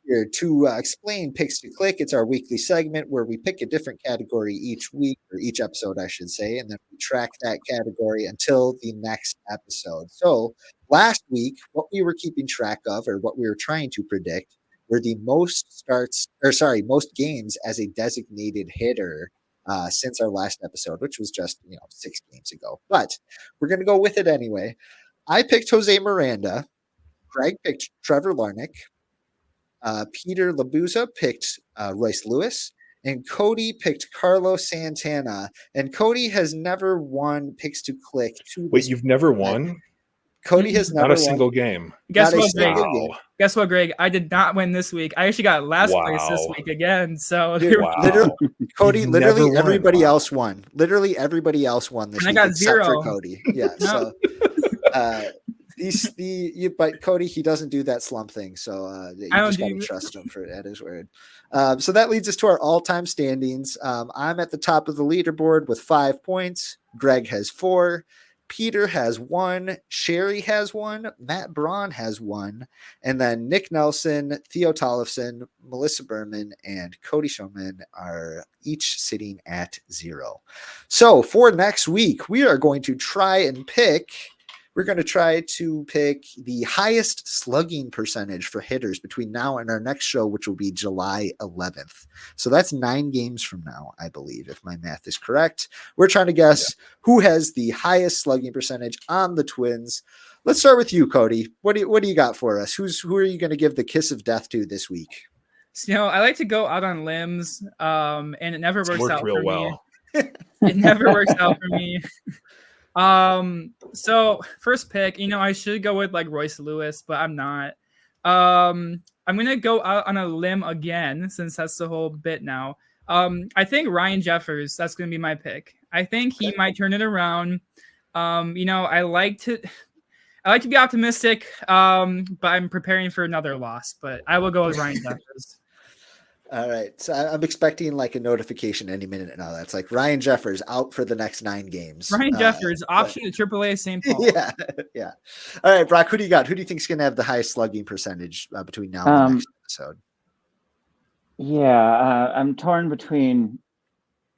Here to explain Picks to Click. It's our weekly segment where we pick a different category each week, or each episode, I should say, and then we track that category until the next episode. So last week, what we were keeping track of, or what we were trying to predict, were the most games as a designated hitter since our last episode, which was just 6 games ago. But we're going to go with it anyway. I picked Jose Miranda. Gregg picked Trevor Larnach. Peter Labuza picked Royce Lewis, and Cody picked Carlos Santana. And Cody has never won Picks to Click. Wait, you've never won? Cody has never won. Not a won. single game. Guess what, Greg? I did not win this week. I actually got last place this week again. So Cody, literally everybody else won. Literally everybody else won this week. I got except 0 for Cody. Yeah. So but Cody, he doesn't do that slump thing, so you just gotta trust him at his word. So that leads us to our all-time standings. I'm at the top of the leaderboard with 5 points. Gregg has 4. Peter has 1. Sherry has 1. Matt Braun has 1. And then Nick Nelson, Theo Tollefson, Melissa Berman, and Cody Showman are each sitting at 0. So for next week, we are going to try and pick We're going to try to pick the highest slugging percentage for hitters between now and our next show, which will be July 11th. So that's 9 games from now, I believe, if my math is correct. We're trying to guess who has the highest slugging percentage on the Twins. Let's start with you, Cody. What do you got for us? Who are you going to give the kiss of death to this week? So, I like to go out on limbs, and it never works out real for well. me. It never works out for me. So first pick, I should go with like Royce Lewis, but I'm not. I'm gonna go out on a limb again since that's the whole bit now. I think Ryan Jeffers, that's gonna be my pick. I think he might turn it around. I like to be optimistic, but I'm preparing for another loss. But I will go with Ryan Jeffers. All right. So I'm expecting like a notification any minute now. That's like Ryan Jeffers out for the next 9 games. Ryan Jeffers, option to AAA St. Paul. Yeah. All right, Brock, who do you got? Who do you think is going to have the highest slugging percentage between now and the next episode? Yeah, I'm torn between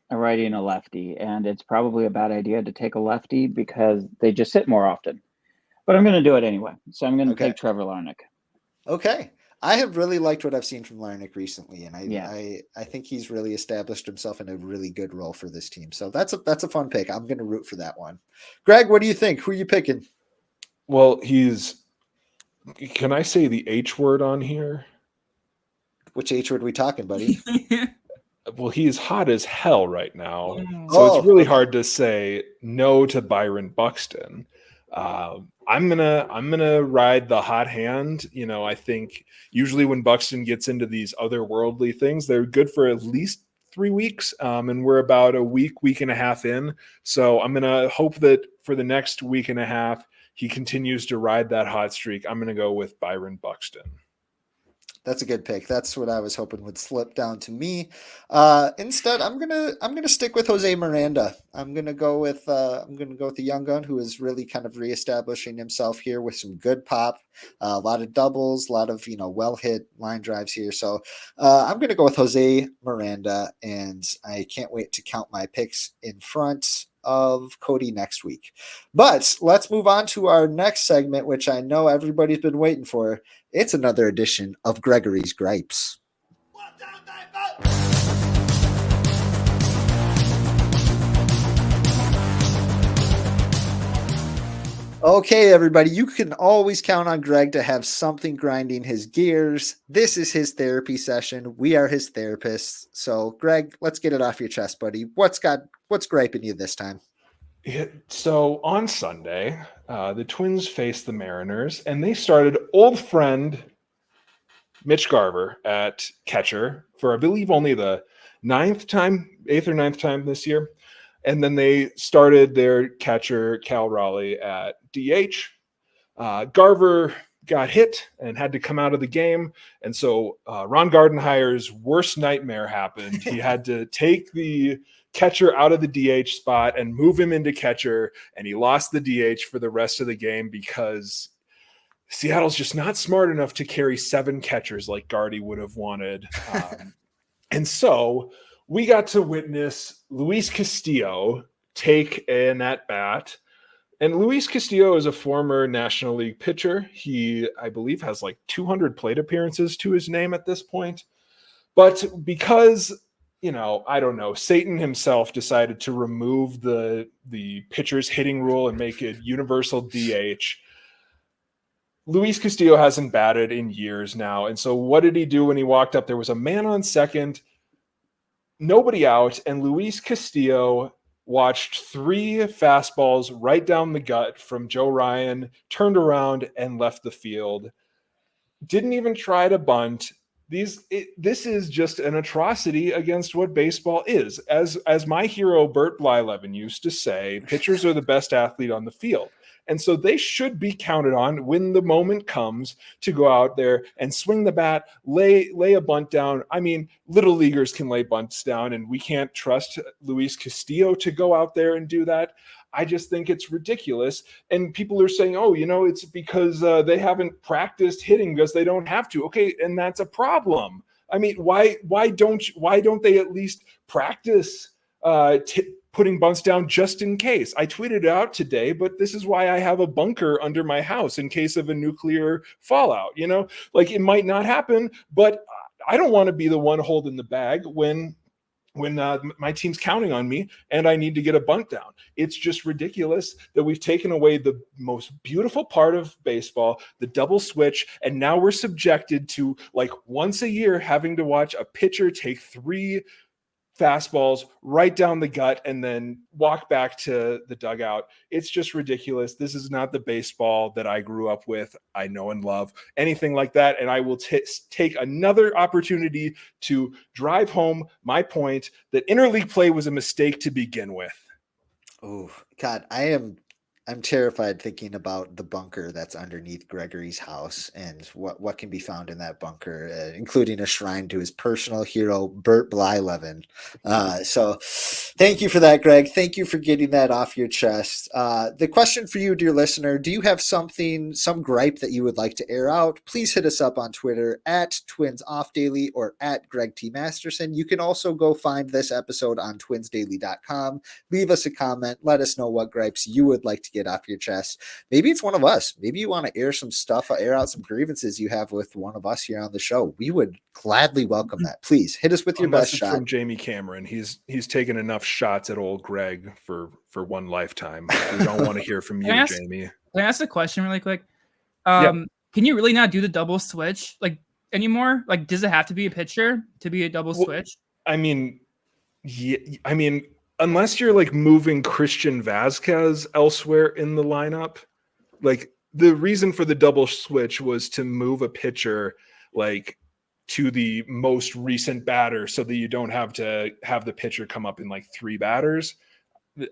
a righty and a lefty, and it's probably a bad idea to take a lefty because they just sit more often. But I'm going to do it anyway. So I'm going to take Trevor Larnach. Okay. I have really liked what I've seen from Larnach recently, and I think he's really established himself in a really good role for this team. So that's a fun pick. I'm going to root for that one. Gregg, what do you think? Who are you picking? Well, can I say the H word on here? Which H word are we talking, buddy? Well, he's hot as hell right now. So it's really hard to say no to Byron Buxton. I'm gonna ride the hot hand. I think usually when Buxton gets into these otherworldly things, they're good for at least 3 weeks. And we're about a week and a half in. So I'm gonna hope that for the next week and a half, he continues to ride that hot streak. I'm gonna go with Byron Buxton. That's a good pick. That's what I was hoping would slip down to me. Instead, I'm gonna stick with Jose Miranda. I'm gonna go with the young gun who is really kind of reestablishing himself here with some good pop, a lot of doubles, a lot of well hit line drives here. So I'm gonna go with Jose Miranda, and I can't wait to count my picks in front of Cody next week. But let's move on to our next segment, which I know everybody's been waiting for. It's another edition of Gregory's Gripes. Okay, everybody, you can always count on Gregg to have something grinding his gears. This is his therapy session. We are his therapists. So, Gregg, let's get it off your chest, buddy. What's griping you this time? So on Sunday, the Twins faced the Mariners, and they started old friend Mitch Garver at catcher for, I believe, only the 8th or 9th time this year. And then they started their catcher, Cal Raleigh, at DH. Garver got hit and had to come out of the game. And so Ron Gardenhire's worst nightmare happened. He had to take the catcher out of the DH spot and move him into catcher, and he lost the DH for the rest of the game because Seattle's just not smart enough to carry 7 catchers like Gardy would have wanted. And so we got to witness Luis Castillo take an at-bat. And Luis Castillo is a former National League pitcher. He, I believe, has like 200 plate appearances to his name at this point. But because I don't know, Satan himself decided to remove the pitcher's hitting rule and make it universal DH. Luis Castillo hasn't batted in years now. And so what did he do when he walked up? There was a man on second, nobody out, and Luis Castillo watched 3 fastballs right down the gut from Joe Ryan, turned around and left the field. Didn't even try to bunt. This is just an atrocity against what baseball is. As my hero Bert Blyleven used to say, pitchers are the best athlete on the field. And so they should be counted on when the moment comes to go out there and swing the bat, lay a bunt down. I mean, little leaguers can lay bunts down, and we can't trust Luis Castillo to go out there and do that. I just think it's ridiculous. And people are saying, it's because they haven't practiced hitting because they don't have to. Okay, and that's a problem. I mean, why don't they at least practice putting bunts down just in case. I tweeted it out today, but this is why I have a bunker under my house in case of a nuclear fallout. Like it might not happen, but I don't want to be the one holding the bag when my team's counting on me and I need to get a bunt down. It's just ridiculous that we've taken away the most beautiful part of baseball, the double switch, and now we're subjected to, like, once a year having to watch a pitcher take 3 fastballs right down the gut and then walk back to the dugout. It's just ridiculous. This is not the baseball that I grew up with, I know and love, anything like that. And I will take another opportunity to drive home my point that interleague play was a mistake to begin with. Oh God, I'm terrified thinking about the bunker that's underneath Gregory's house and what can be found in that bunker, including a shrine to his personal hero, Bert Blyleven. So thank you for that, Gregg. Thank you for getting that off your chest. The question for you, dear listener, do you have some gripe that you would like to air out? Please hit us up on Twitter at TwinsOffDaily or at Gregg T. Masterson. You can also go find this episode on twinsdaily.com. Leave us a comment. Let us know what gripes you would like to get off your chest. Maybe it's one of us. Maybe you want to air some stuff, air out some grievances you have with one of us here on the show. We would gladly welcome that. Please hit us with your best shot. From Jamie Cameron. He's taken enough shots at old Gregg for one lifetime. We don't want to hear from you, Jamie. Can I ask a question really quick? Can you really not do the double switch anymore? Like, does it have to be a pitcher to be a double switch? I mean, unless you're like moving Christian Vazquez elsewhere in the lineup, like the reason for the double switch was to move a pitcher like to the most recent batter so that you don't have to have the pitcher come up in like 3 batters.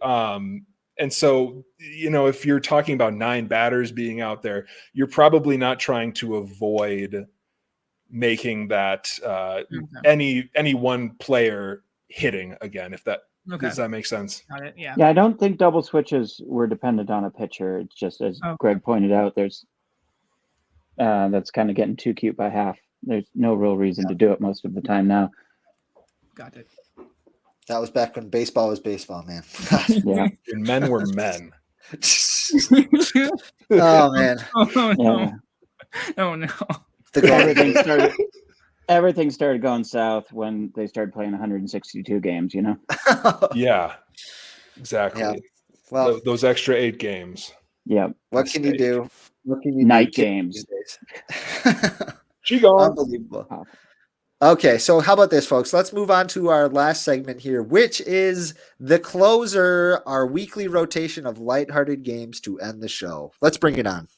And so, if you're talking about 9 batters being out there, you're probably not trying to avoid making that any one player hitting again, if that does that make sense? Got it. Yeah. Yeah, I don't think double switches were dependent on a pitcher. It's just, as Gregg pointed out, there's that's kind of getting too cute by half. There's no real reason to do it most of the time now. Got it. That was back when baseball was baseball, man. Yeah. And men were men. Oh man. Oh no. Yeah. Oh no. Everything started going south when they started playing 162 games, Yeah, exactly. Yeah. Well, those extra 8 games. Yeah. What can you do? Night games. Unbelievable. Okay, so how about this, folks? Let's move on to our last segment here, which is the closer, our weekly rotation of lighthearted games to end the show. Let's bring it on.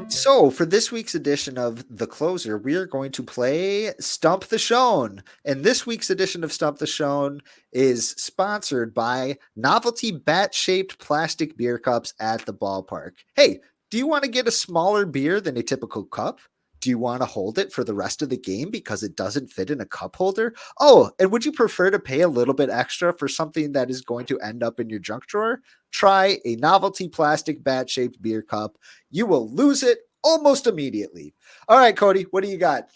So for this week's edition of The Closer, we are going to play Stump the Shown. And this week's edition of Stump the Shown is sponsored by novelty bat-shaped plastic beer cups at the ballpark. Hey, do you want to get a smaller beer than a typical cup? Do you want to hold it for the rest of the game because it doesn't fit in a cup holder? Oh, and would you prefer to pay a little bit extra for something that is going to end up in your junk drawer? Try a novelty plastic bat-shaped beer cup. You will lose it almost immediately. All right, Cody, what do you got?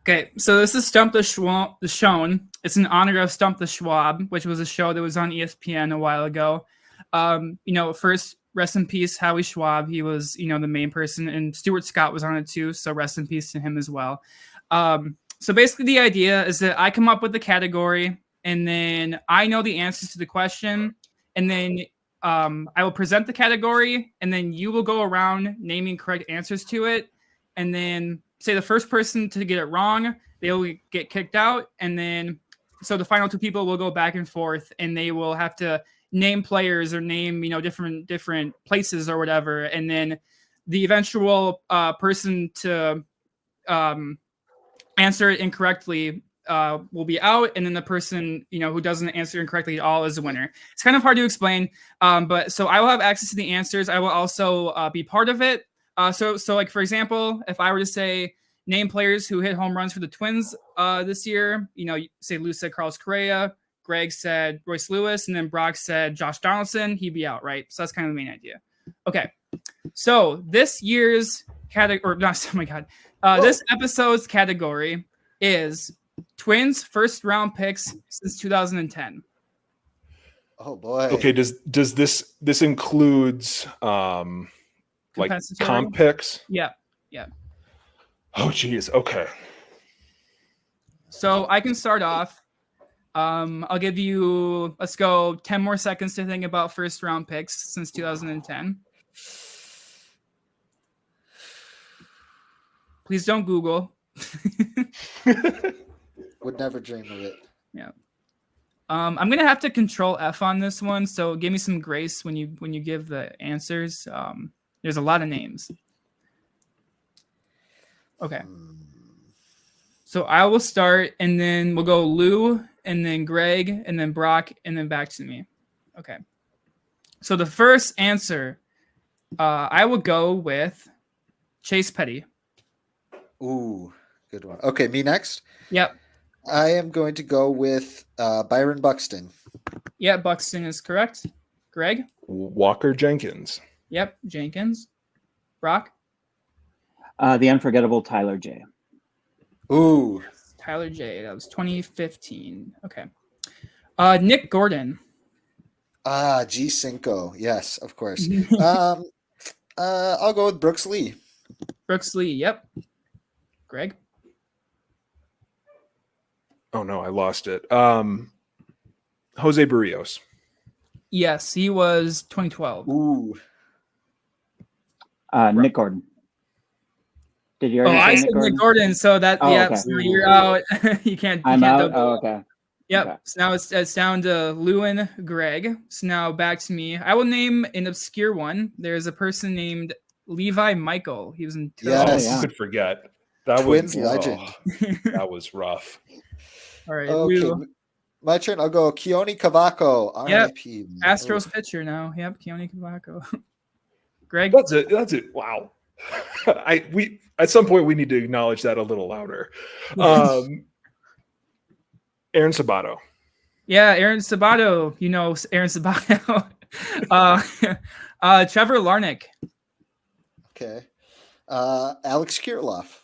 Okay, so this is Stump the Shown. It's in honor of Stump the Schwab, which was a show that was on ESPN a while ago. First, rest in peace, Howie Schwab. He was, the main person, and Stuart Scott was on it too, so rest in peace to him as well. So basically the idea is that I come up with the category, and then I know the answers to the question, and then I will present the category, and then you will go around naming correct answers to it, and then say the first person to get it wrong, they will get kicked out, and then so the final 2 people will go back and forth, and they will have to name players or name different places or whatever, and then the eventual person to answer it incorrectly will be out, and then the person who doesn't answer incorrectly at all is the winner. It's kind of hard to explain, but so I will have access to the answers. I will also be part of it. So like, for example, if I were to say name players who hit home runs for the Twins this year, say Lou said Carlos Correa, Gregg said Royce Lewis, and then Brock said Josh Donaldson, he'd be out, right? So that's kind of the main idea. Okay, so this year's category, not, oh my God. This episode's category is Twins first round picks since 2010. Oh boy. Okay, does this includes like comp picks? Yeah. Oh geez. Okay. So I can start off. I'll give you, let's go 10 more seconds to think about first round picks since 2010. Please don't Google. Would never dream of it. Yeah. I'm gonna have to control F on this one, so give me some grace when you give the answers. There's a lot of names. Okay. So I will start, and then we'll go Lou, and then Gregg, and then Brock, and then back to me. Okay. So the first answer, I will go with Chase Petty. Ooh, good one. Okay, me next. Yep. I am going to go with Byron Buxton. Yeah, Buxton is correct. Gregg? Walker Jenkins. Yep, Jenkins. Brock? The unforgettable Tyler J. Ooh. Tyler J. That was 2015. Okay. Nick Gordon. G Cinco. Yes, of course. I'll go with Brooks Lee. Brooks Lee. Yep. Gregg? Oh no, I lost it. Jose Barrios. Yes, he was 2012. Ooh. Nick Gordon. Did you already I say said Nick Gordon? Nick Gordon, so that Okay. So you're out. you can't. I'm out. Double. Oh, okay. Yep. Okay. So now it's down to Lou and Gregg. So now back to me. I will name an obscure one. There's a person named Levi Michael. He was in. Yes. I could forget. That Twins was legend. That was rough. All right. Okay. Lou. My turn. I'll go Keone Cavaco. R.I.P. Astros pitcher now. Yep. Keone Cavaco. Gregg. That's it. Wow. We at some point we need to acknowledge that a little louder. Aaron Sabato. Yeah, Aaron Sabato. You know Aaron Sabato. Trevor Larnach. Okay. Alex Kirilloff.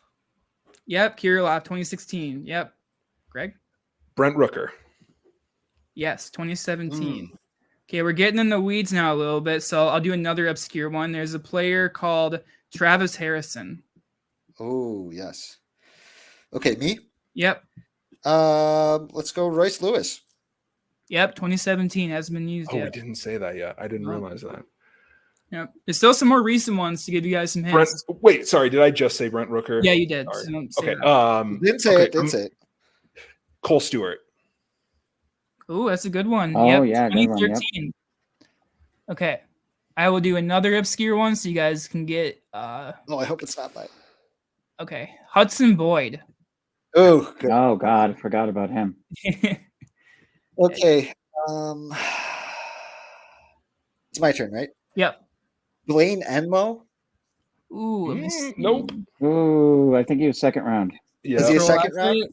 Yep, Kirilloff, 2016. Yep. Gregg? Brent Rooker. Yes, 2017. Okay, we're getting in the weeds now a little bit, so I'll do another obscure one. There's a player called Travis Harrison. Oh, yes. Okay, me? Yep. Let's go Royce Lewis. Yep, 2017 hasn't been used yet. We didn't say that yet. I didn't realize that. Yep. There's still some more recent ones to give you guys some hints. Wait, sorry, did I just say Brent Rooker? Yeah, you did. So okay. Didn't say it. Didn't say it. Cole Stewart. Ooh, that's a good one. Oh, yep, yeah, 2013. good one, Okay. I will do another obscure one so you guys can get I hope it's not mine. Okay. Hudson Boyd. Oh, good. Oh God, I forgot about him. Okay. It's my turn, right? Yep. Blaine Enmo. Ooh, nope. Ooh, I think he was second round. Yeah. Is he a second round?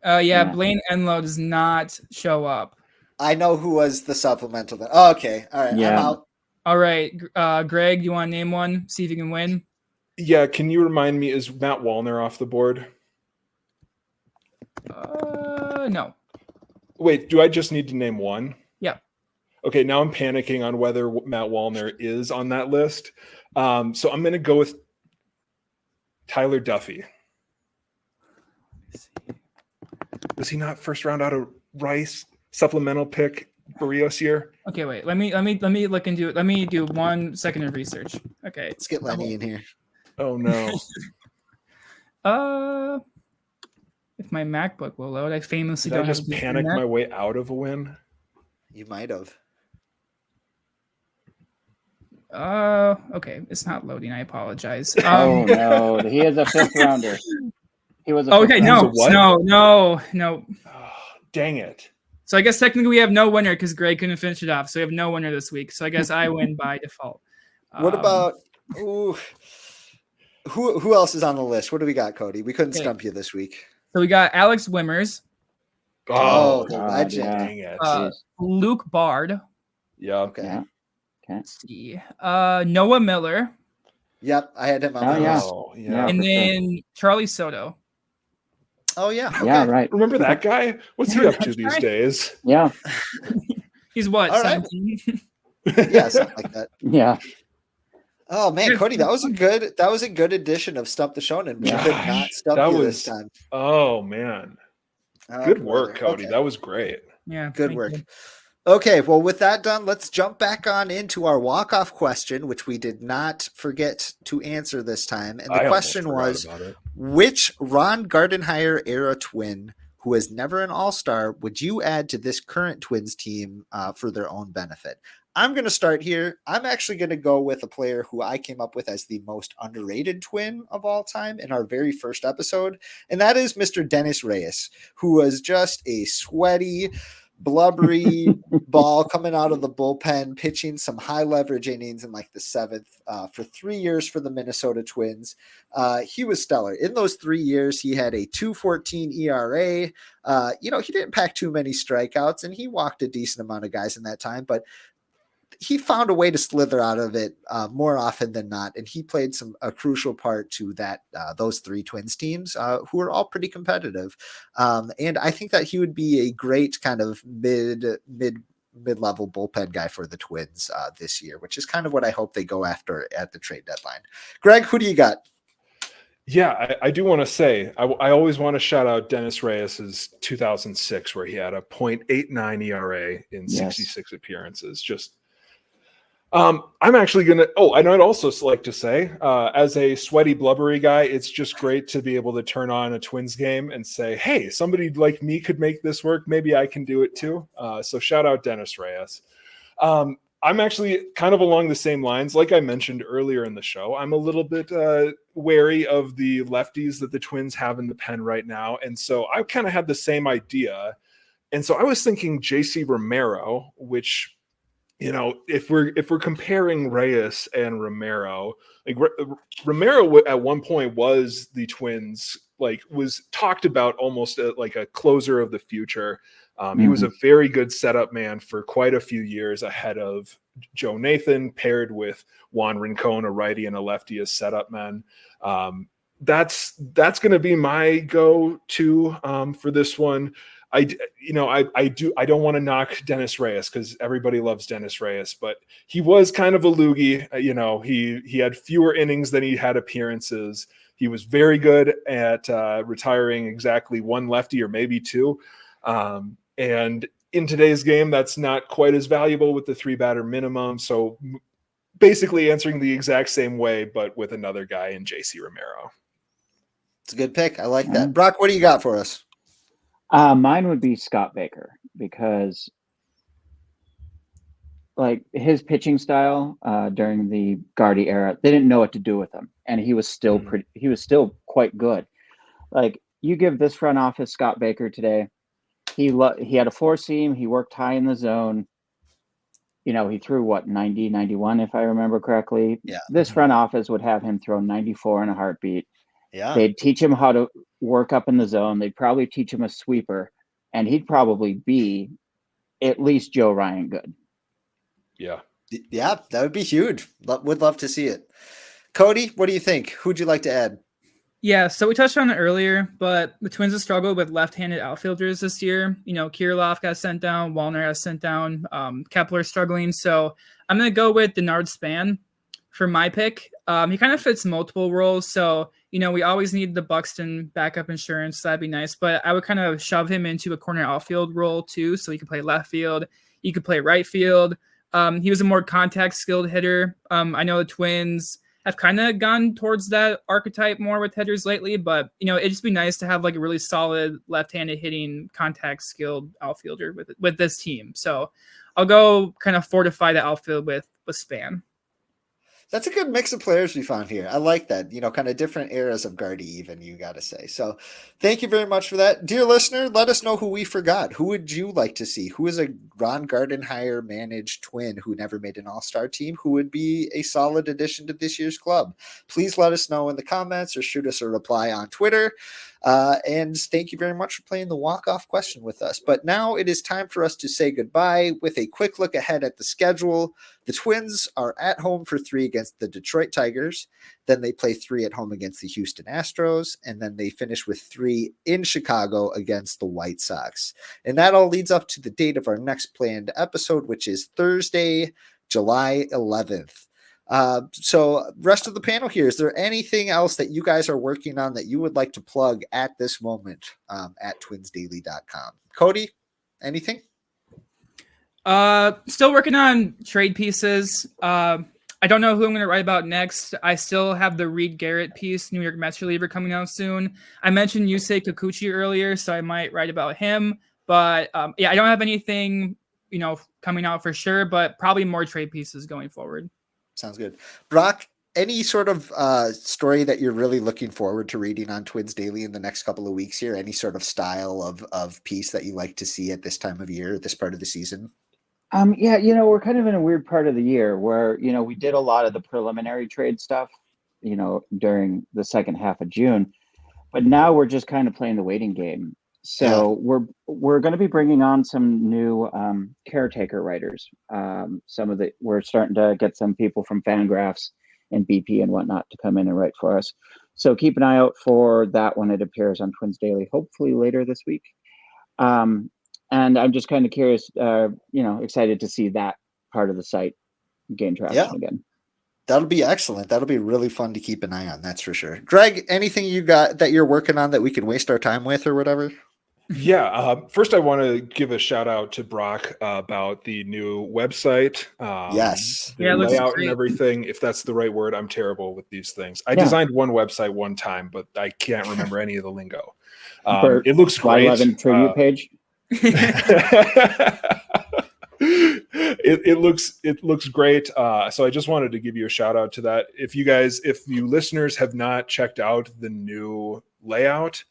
Yeah, Blaine Enlow does not show up. I know who was the supplemental then. Oh, okay. All right. Yeah. I'm out. All right. Gregg, you want to name one? See if you can win? Yeah, can you remind me, is Matt Wallner off the board? No. Wait, do I just need to name one? Yeah. Okay, now I'm panicking on whether Matt Wallner is on that list. So I'm going to go with Tyler Duffy. Was he not first round out of Rice supplemental pick Barrios year? Okay, wait. Let me look into it. Let me do 1 second of research. Okay. Let's get Lenny in here. Oh no. If my MacBook will load, I famously Did don't I just have panic my way out of a win? You might have. Okay, it's not loading. I apologize. Oh no, he is a fifth rounder. He was a okay, fifth no, rounder. no. Oh, dang it. So I guess technically we have no winner because Gregg couldn't finish it off. So we have no winner this week. So I guess I win by default. What about who else is on the list? What do we got, Cody? We couldn't stump you this week. So we got Alex Wimmers. Oh, the God, legend. yeah. Dang it. Luke Bard. Yeah. Okay. Yeah. Let's see. Noah Miller. Yep, I had him on Oh, my yeah. list. Oh, Yeah. yeah. And for sure. then Charlie Soto. Oh yeah, okay. Yeah, right. Remember that guy? What's he up to these days? Yeah, He's what, All right. 17? Yeah, something like that. yeah. Oh man, Yes, Cody, that was a good edition of Stump the Shonen. We Yeah. could not stump that you was this time. oh man. Oh, Good brother. work, Cody. Okay. That was great. Yeah. Good thank work. you. Okay, well, with that done, let's jump back on into our walk-off question, which we did not forget to answer this time. And the I almost question forgot was, about it. which Ron Gardenhire era twin who is never an all-star would you add to this current Twins team for their own benefit? I'm going to start here. I'm actually going to go with a player who I came up with as the most underrated twin of all time in our very first episode, and that is Mr. Dennis Reyes, who was just a sweaty, blubbery ball coming out of the bullpen, pitching some high leverage innings in like the seventh for 3 years for the Minnesota Twins. He was stellar. In those 3 years, he had a 2.14 ERA. He didn't pack too many strikeouts, and he walked a decent amount of guys in that time, but he found a way to slither out of it more often than not, and he played a crucial part to that those three Twins teams who are all pretty competitive. And I think that he would be a great kind of mid-level bullpen guy for the Twins this year, which is kind of what I hope they go after at the trade deadline. Greg, who do you got? Yeah, I do want to say, I always want to shout out Dennis Reyes's 2006, where he had a .89 ERA in 66 appearances. Just I'm actually going to, and I'd also like to say, as a sweaty, blubbery guy, it's just great to be able to turn on a Twins game and say, hey, somebody like me could make this work. Maybe I can do it too. So shout out Dennis Reyes. I'm actually kind of along the same lines. Like I mentioned earlier in the show, I'm a little bit wary of the lefties that the Twins have in the pen right now. And so I kind of had the same idea. And so I was thinking JC Romero, which, if we're comparing Reyes and Romero, like Romero at one point was the Twins, like was talked about almost like a closer of the future. He was a very good setup man for quite a few years ahead of Joe Nathan, paired with Juan Rincon, a righty and a lefty as setup men. That's going to be my go-to for this one. I don't want to knock Dennis Reyes because everybody loves Dennis Reyes, but he was kind of a loogie. He had fewer innings than he had appearances. He was very good at retiring exactly one lefty or maybe two. And in today's game, that's not quite as valuable with the 3-batter minimum. So basically answering the exact same way, but with another guy in JC Romero. It's a good pick. I like that. Brock, what do you got for us? Mine would be Scott Baker because like his pitching style during the Gardy era, they didn't know what to do with him. And he was still he was still quite good. Like you give this front office Scott Baker today, he had a 4-seam, he worked high in the zone. He threw 90, 91, if I remember correctly. Yeah. This front office would have him throw 94 in a heartbeat. Yeah. They'd teach him how to work up in the zone. They'd probably teach him a sweeper, and he'd probably be at least Joe Ryan good. Yeah. Yeah, that would be huge. Would love to see it. Cody, what do you think? Who'd you like to add? Yeah, so we touched on it earlier, but the Twins have struggled with left-handed outfielders this year. Kirilloff got sent down, Wallner got sent down, Kepler's struggling. So I'm going to go with Denard Span for my pick. He kind of fits multiple roles. So, we always need the Buxton backup insurance. So that'd be nice. But I would kind of shove him into a corner outfield role too. So he could play left field. He could play right field. He was a more contact skilled hitter. I know the Twins have kind of gone towards that archetype more with hitters lately, but it'd just be nice to have like a really solid left-handed hitting contact skilled outfielder with this team. So I'll go kind of fortify the outfield with Span. That's a good mix of players we found here. I like that, kind of different eras of Gardy even, you got to say. So thank you very much for that. Dear listener, let us know who we forgot. Who would you like to see? Who is a Ron Gardenhire managed twin who never made an all-star team, who would be a solid addition to this year's club? Please let us know in the comments or shoot us a reply on Twitter. And thank you very much for playing the walk-off question with us. But now it is time for us to say goodbye with a quick look ahead at the schedule. The Twins are at home for 3 against the Detroit Tigers. Then they play 3 at home against the Houston Astros. And then they finish with 3 in Chicago against the White Sox. And that all leads up to the date of our next planned episode, which is Thursday, July 11th. So rest of the panel here, is there anything else that you guys are working on that you would like to plug at this moment at twinsdaily.com? Cody, anything? Still working on trade pieces. I don't know who I'm going to write about next. I still have the Reed Garrett piece, New York Mets reliever, coming out soon. I mentioned Yusei Kikuchi earlier, so I might write about him. But yeah, I don't have anything, coming out for sure, but probably more trade pieces going forward. Sounds good. Brock, any sort of story that you're really looking forward to reading on Twins Daily in the next couple of weeks here? Any sort of style of piece that you like to see at this time of year, this part of the season? Yeah, we're kind of in a weird part of the year where, we did a lot of the preliminary trade stuff, during the second half of June, but now we're just kind of playing the waiting game. So we're going to be bringing on some new caretaker writers. We're starting to get some people from Fangraphs and BP and whatnot to come in and write for us. So keep an eye out for that when it appears on Twins Daily, hopefully later this week. And I'm just kind of curious, excited to see that part of the site gain traction again. That'll be excellent. That'll be really fun to keep an eye on. That's for sure. Gregg, anything you got that you're working on that we can waste our time with or whatever? Yeah. First, I want to give a shout out to Brock about the new website. Yes. The layout and everything. If that's the right word, I'm terrible with these things. I designed one website one time, but I can't remember any of the lingo. It looks great. Blyleven tribute page. It looks great. So I just wanted to give you a shout out to that. If you listeners have not checked out the new layout,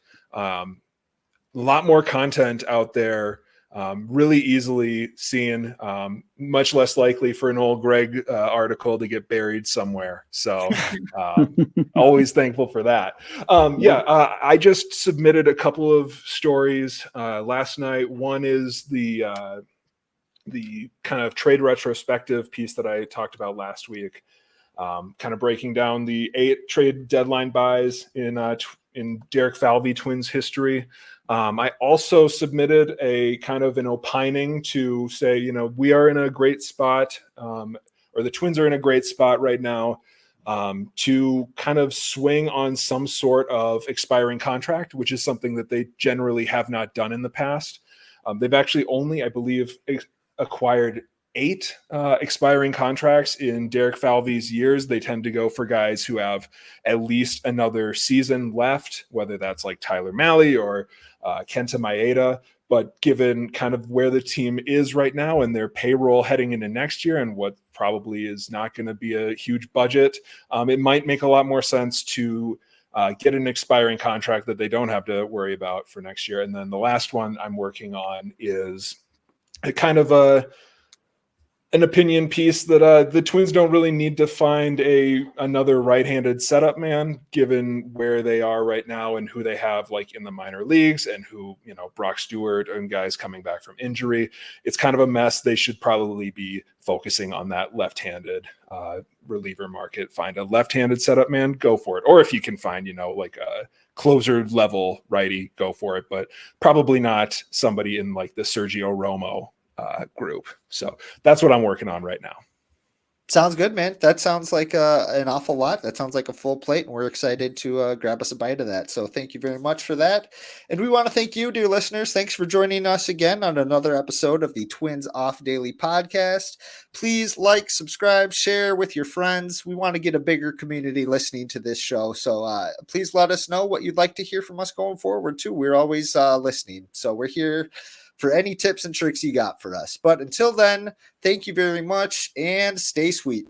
a lot more content out there, really easily seen, much less likely for an old Gregg article to get buried somewhere. So always thankful for that. I just submitted a couple of stories last night. One is the kind of trade retrospective piece that I talked about last week, kind of breaking down the 8 trade deadline buys in Derek Falvey Twins history. I also submitted a kind of an opining to say, we are in a great spot, or the Twins are in a great spot right now, to kind of swing on some sort of expiring contract, which is something that they generally have not done in the past. They've actually only, I believe, acquired 8 expiring contracts in Derek Falvey's years. They tend to go for guys who have at least another season left, whether that's like Tyler Mahle or Kenta Maeda. But given kind of where the team is right now and their payroll heading into next year and what probably is not going to be a huge budget, it might make a lot more sense to get an expiring contract that they don't have to worry about for next year. And then the last one I'm working on is a kind of an opinion piece that the Twins don't really need to find another right-handed setup man, given where they are right now and who they have like in the minor leagues and who, Brock Stewart and guys coming back from injury. It's kind of a mess. They should probably be focusing on that left-handed reliever market. Find a left-handed setup man, go for it. Or if you can find, like a closer level righty, go for it. But probably not somebody in like the Sergio Romo group. So that's what I'm working on right now. Sounds good, man. That sounds like an awful lot. That sounds like a full plate, and we're excited to grab us a bite of that. So thank you very much for that. And we want to thank you, dear listeners. Thanks for joining us again on another episode of the Twins Off Daily podcast. Please like, subscribe, share with your friends. We want to get a bigger community listening to this show. So please let us know what you'd like to hear from us going forward, too. We're always listening. So we're here for any tips and tricks you got for us. But until then, thank you very much and stay sweet.